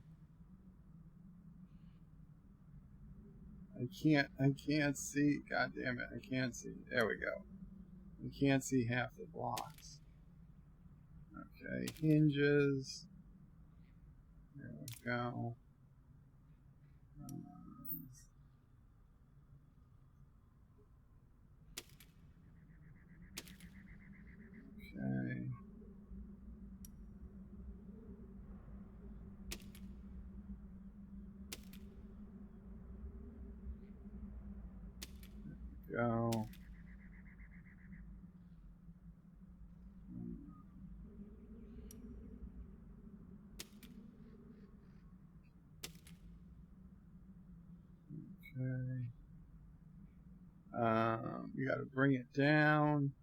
I can't see. God damn it, I can't see. There we go. I can't see half the blocks. Okay, hinges. There we go. Okay. Go. Okay. You gotta bring it down.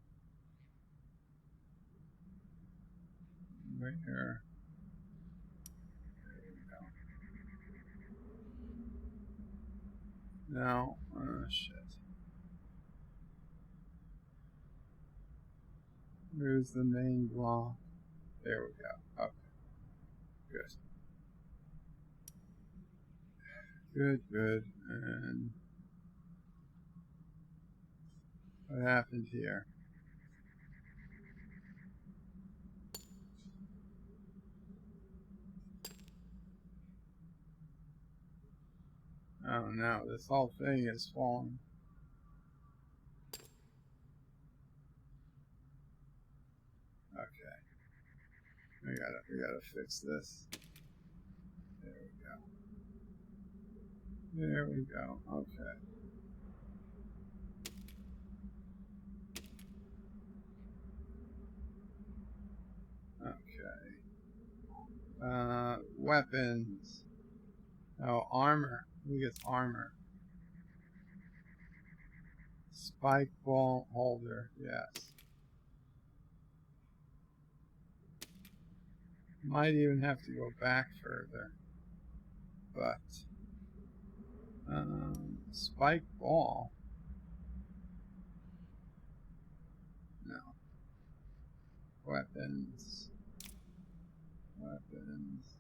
Right here. There we go. Now, shit. Where's the main block? There we go. Okay. Good. Good, good. And what happened here? Oh no, this whole thing is falling. Okay. We gotta fix this. There we go. There we go. Okay. Okay. Weapons. Oh, armor. Who gets armor? Spike ball holder. Yes. Might even have to go back further. But spike ball. No. Weapons. Weapons.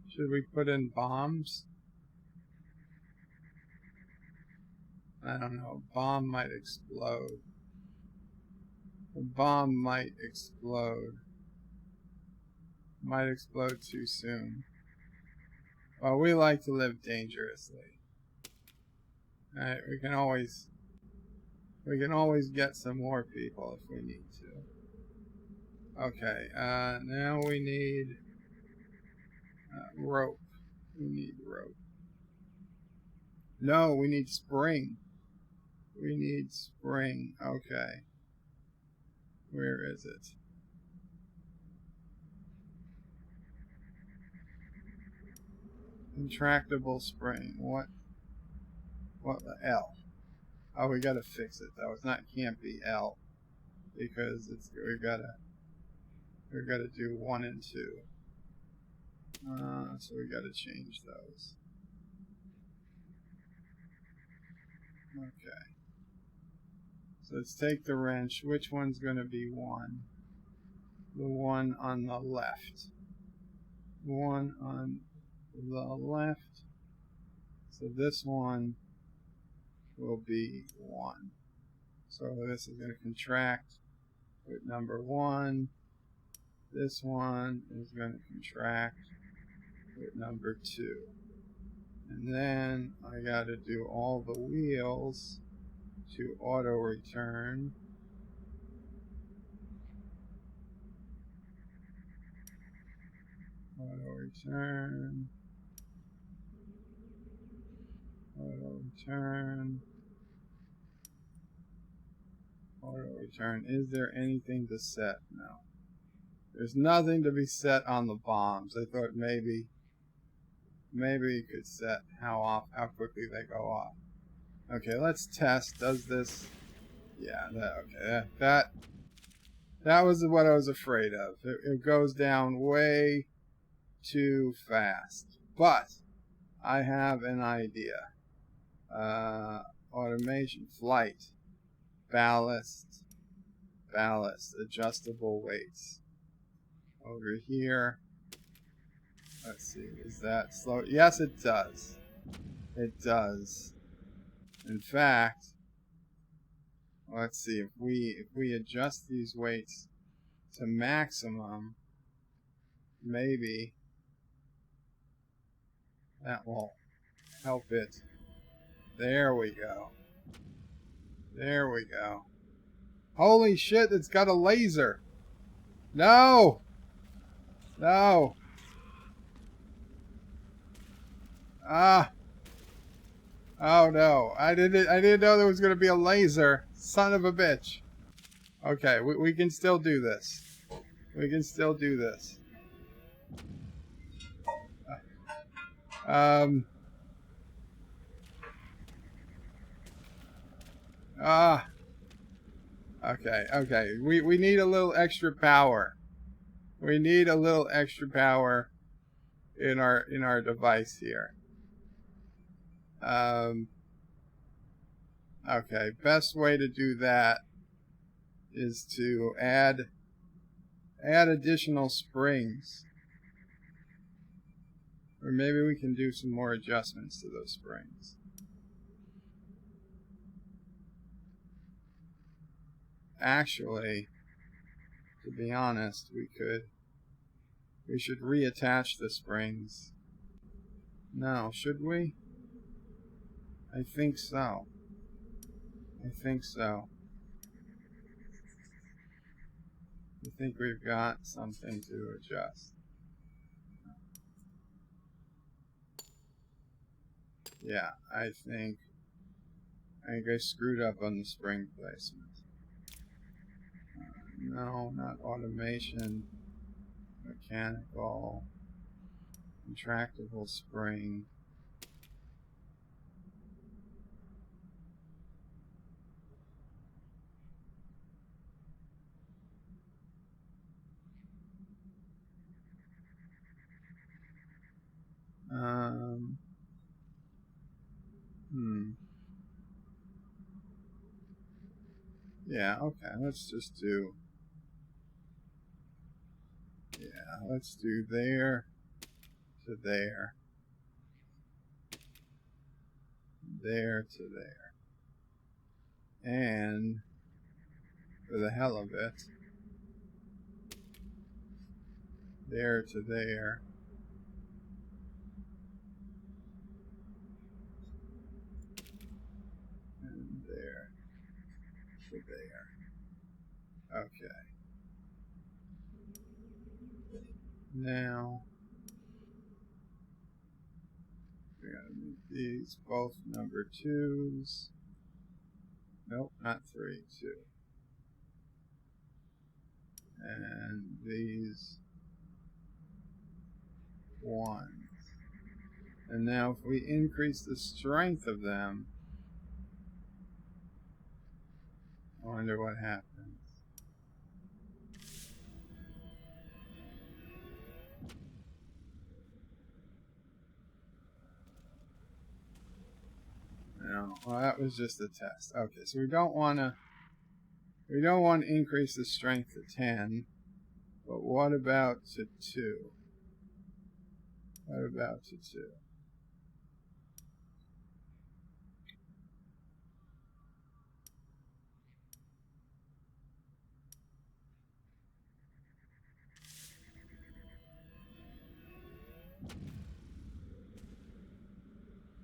Should we put in bombs? I don't know. Bomb might explode. A bomb might explode. Might explode too soon. Well, we like to live dangerously. Alright, we can always get some more people if we need to. Okay, now we need rope. We need rope. No, we need spring. We need spring. Okay. Where is it? Intractable spring. What the L? Oh, we gotta fix it though. It's not, can't be L because we gotta do 1 and 2. So we gotta change those. Okay. So let's take the wrench. Which one's gonna be 1? The one on the left. One on the left. So this one will be 1. So this is going to contract with number 1. This one is going to contract with number 2. And then I got to do all the wheels to auto return. Auto return. Auto return. Auto return. Is there anything to set? No. There's nothing to be set on the bombs. I thought maybe you could set how quickly they go off. Okay, let's test. Does this? Yeah. Okay. That was what I was afraid of. It goes down way too fast. But I have an idea. Automation, flight, ballast, adjustable weights. Over here. Let's see, is that slow? Yes, it does. It does. In fact, let's see, if we adjust these weights to maximum, maybe that will help it. There we go. There we go. Holy shit, it's got a laser. No! No! Ah! Oh no, I didn't know there was going to be a laser. Son of a bitch. Okay, we can still do this. We can still do this. Okay. We need a little extra power. We need a little extra power in our device here. Okay, best way to do that is to add additional springs. Or maybe we can do some more adjustments to those springs. Actually, to be honest, we should reattach the springs. No, should we? I think so. I think we've got something to adjust. Yeah, I think I screwed up on the spring placement. No, not automation. Mechanical. Contractible spring. Yeah, okay, let's just do... Yeah, let's do there to there. There to there. And, for the hell of it, there to there. And there to there. Okay. Now, we gotta make these both number 2s. Nope, not 3, 2. And these 1s. And now if we increase the strength of them, I wonder what happens. No, well, that was just a test. Okay, so we don't want to increase the strength to 10, but what about to 2? What about to 2?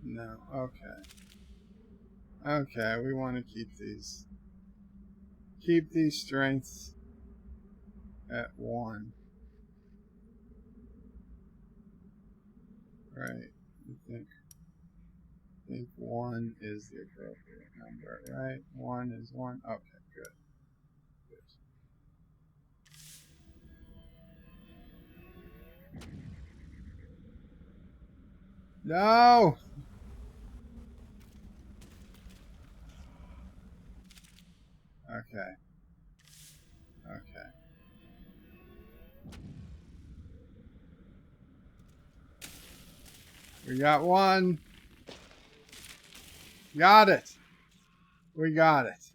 No, okay. Okay, we want to keep these strengths at 1. Right. I think 1 is the appropriate number, right? 1 is 1. Okay, good. No! Okay. Okay. We got one. Got it. We got it.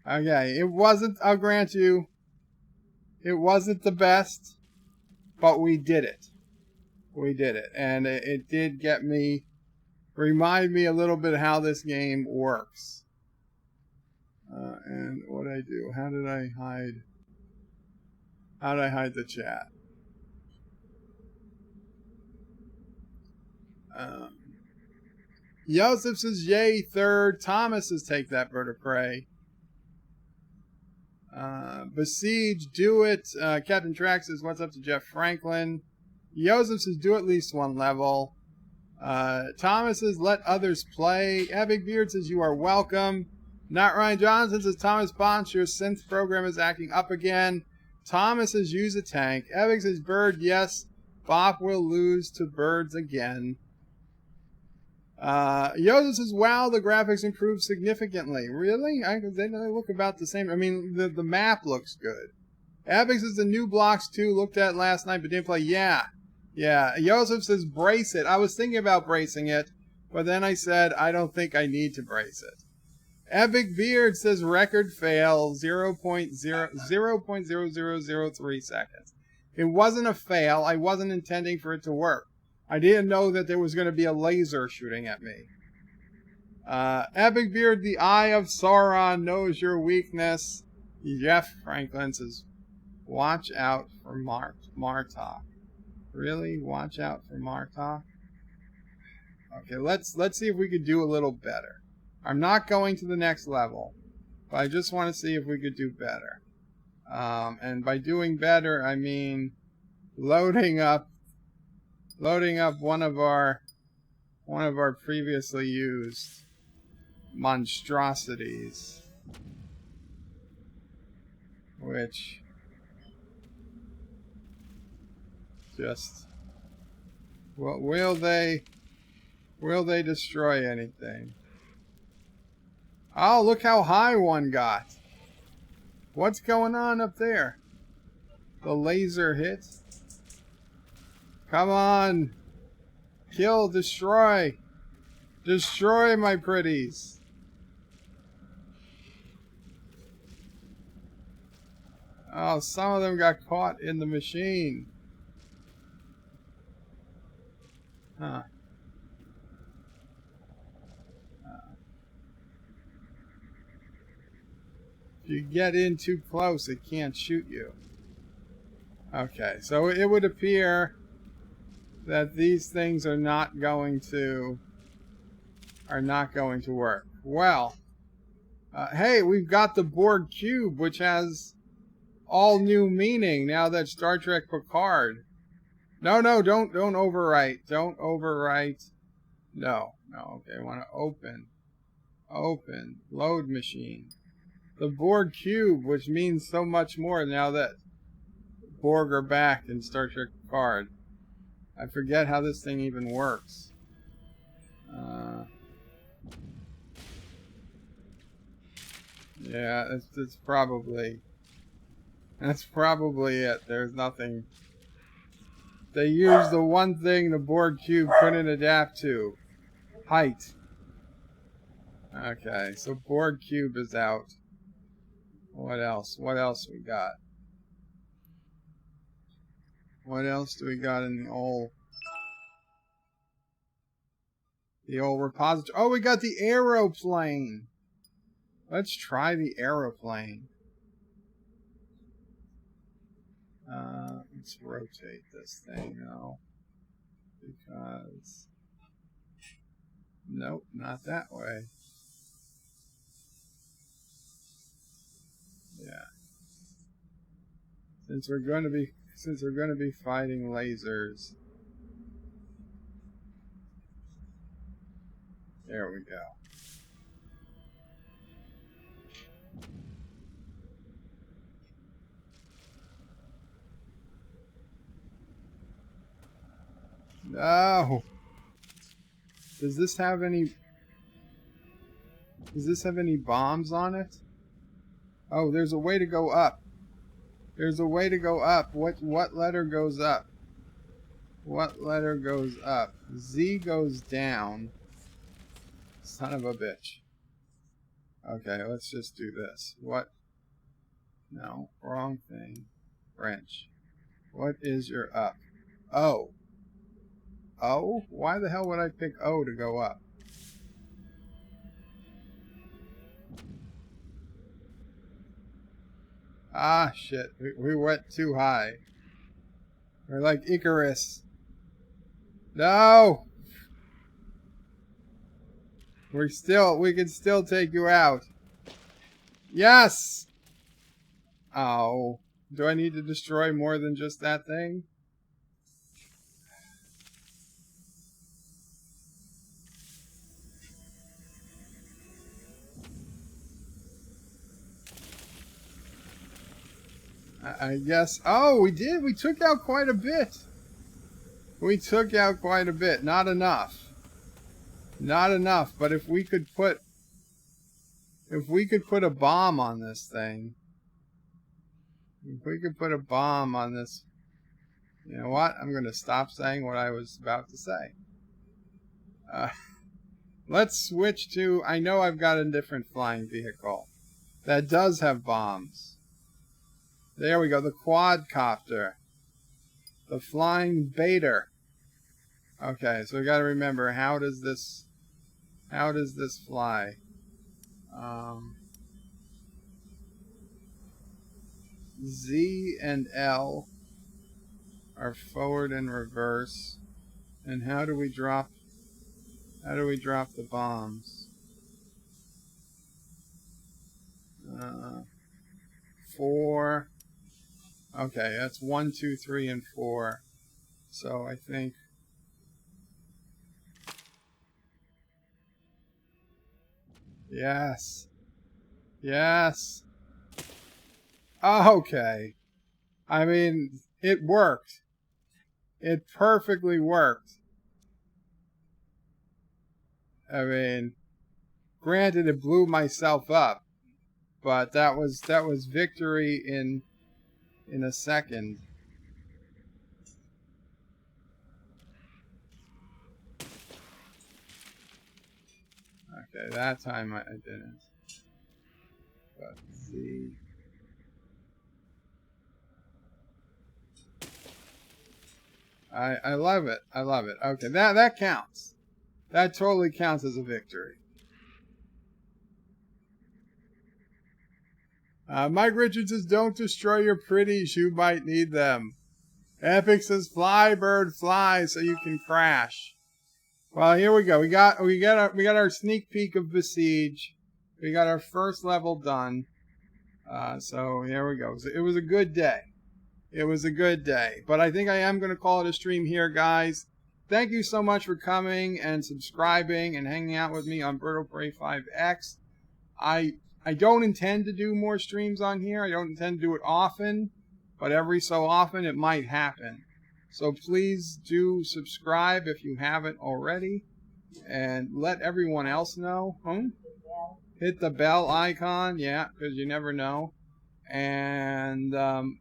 Okay, it wasn't, I'll grant you, it wasn't the best, but we did it. We did it. And it did get me, remind me a little bit how this game works. And what I do, how did I hide the chat? Joseph says, yay, third. Thomas says, take that, Bird of Prey. Besiege, do it. Captain Trax says, what's up to Jeff Franklin? Joseph says, do at least one level. Thomas says, let others play. Epic Beard says, you are welcome. Not Ryan Johnson says, Thomas Bonch, your synth program is acting up again. Thomas says, use a tank. Epic says, Bird, yes. Bop will lose to birds again. Yoda says, wow, the graphics improved significantly. Really? They look about the same. I mean, the map looks good. Epic says, the new blocks too looked at last night but didn't play. Yeah. Yeah. Joseph says, brace it. I was thinking about bracing it, but then I said, I don't think I need to brace it. Epic Beard says, record fail, 0.0003 seconds. It wasn't a fail. I wasn't intending for it to work. I didn't know that there was going to be a laser shooting at me. Epic Beard, the Eye of Sauron knows your weakness. Jeff Franklin says, watch out for Martok. Really? Watch out for Martok? Okay, let's see if we could do a little better. I'm not going to the next level, but I just want to see if we could do better. And by doing better, I mean loading up one of our previously used monstrosities, which just will they destroy anything? Oh, look how high one got. What's going on up there? The laser hit. Come on. Kill, destroy. Destroy, my pretties. Oh, some of them got caught in the machine. Huh. If you get in too close, it can't shoot you. Okay, so it would appear that these things are not going to work. Well, hey, we've got the Borg cube, which has all new meaning now that Star Trek Picard. No, don't overwrite. Don't overwrite. No. Okay, I want to open, load machine. The Borg cube, which means so much more now that Borg are back in Star Trek Picard. I forget how this thing even works. Yeah, that's probably it. There's nothing. They used the one thing the Borg cube couldn't adapt to. Height. Okay, so Borg cube is out. What else? What else we got? What else do we got in the old repository? Oh, we got the aeroplane. Let's try the aeroplane. Let's rotate this thing now. Because... nope, not that way. Yeah. Since we're going to be fighting lasers. There we go. No. Does this have any... Does this have any bombs on it? Oh, there's a way to go up. There's a way to go up. What letter goes up? What letter goes up? Z goes down. Son of a bitch. Okay, let's just do this. What? No, wrong thing. French. What is your up? O. O? Why the hell would I pick O to go up? Ah, shit. We went too high. We're like Icarus. No! We can still take you out. Yes! Oh. Do I need to destroy more than just that thing? I guess. Oh, we did. We took out quite a bit. We took out quite a bit. Not enough. Not enough. But if we could put a bomb on this thing. If we could put a bomb on this. You know what? I'm going to stop saying what I was about to say. Let's switch to... I know I've got a different flying vehicle. That does have bombs. There we go. The quadcopter. The flying baiter. Okay, so we got to remember, how does this fly? Z and L are forward and reverse. And how do we drop the bombs? 4. Okay, that's 1, 2, 3, and 4. So I think... Yes. Yes. Okay. I mean, it worked. It perfectly worked. I mean, granted it blew myself up, but that was victory in a second. Okay, that time I didn't. But Z. I love it. I love it. Okay, that counts. That totally counts as a victory. Mike Richards says, don't destroy your pretties. You might need them. Epic says, fly, bird, fly, so you can crash. Well, here we go. We got our sneak peek of Besiege. We got our first level done. So here we go. So it was a good day. It was a good day. But I think I am going to call it a stream here, guys. Thank you so much for coming and subscribing and hanging out with me on BIrdOPrey5X. I don't intend to do more streams on here. I don't intend to do it often, but every so often it might happen. So please do subscribe if you haven't already, and let everyone else know. Hit the bell icon, yeah, because you never know. And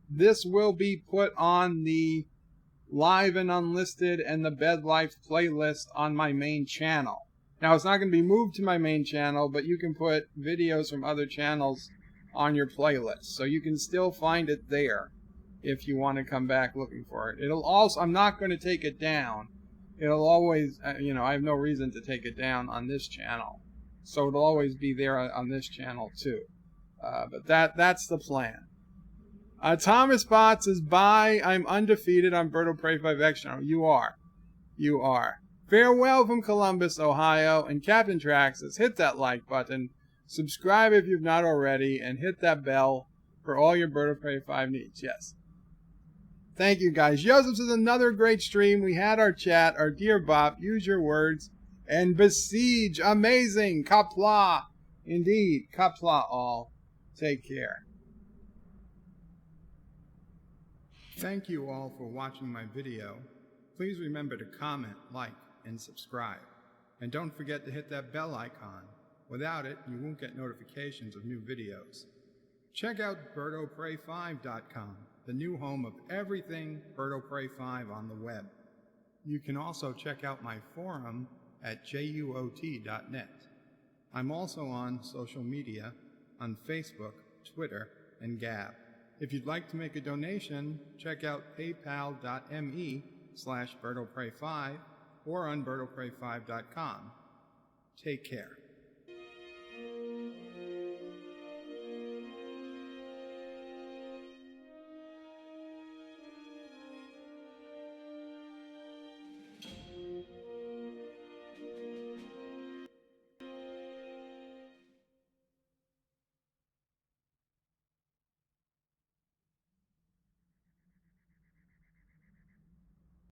this will be put on the Live and Unlisted and the Bed Life playlist on my main channel. Now, it's not going to be moved to my main channel, but you can put videos from other channels on your playlist. So you can still find it there if you want to come back looking for it. It'll also, I'm not going to take it down. It'll always, you know, I have no reason to take it down on this channel. So it'll always be there on this channel too. But that's the plan. Thomas Bot says, bye, I'm undefeated on BIrdOPrey5X channel. You are. You are. Farewell from Columbus, Ohio. And Captain Trax says, hit that like button, subscribe if you've not already, and hit that bell for all your BIrdOPrey5 needs. Yes. Thank you, guys. Joseph says, another great stream. We had our chat. Our dear Bop, use your words. And Besiege, amazing. Kapla. Indeed. Kapla all. Take care. Thank you all for watching my video. Please remember to comment, like, and subscribe. And don't forget to hit that bell icon. Without it, you won't get notifications of new videos. Check out BIrdOPrey5.com, the new home of everything BirdOPrey5 on the web. You can also check out my forum at juot.net. I'm also on social media, on Facebook, Twitter, and Gab. If you'd like to make a donation, check out paypal.me/BirdOPrey5 or on BirdOPrey5.com. Take care.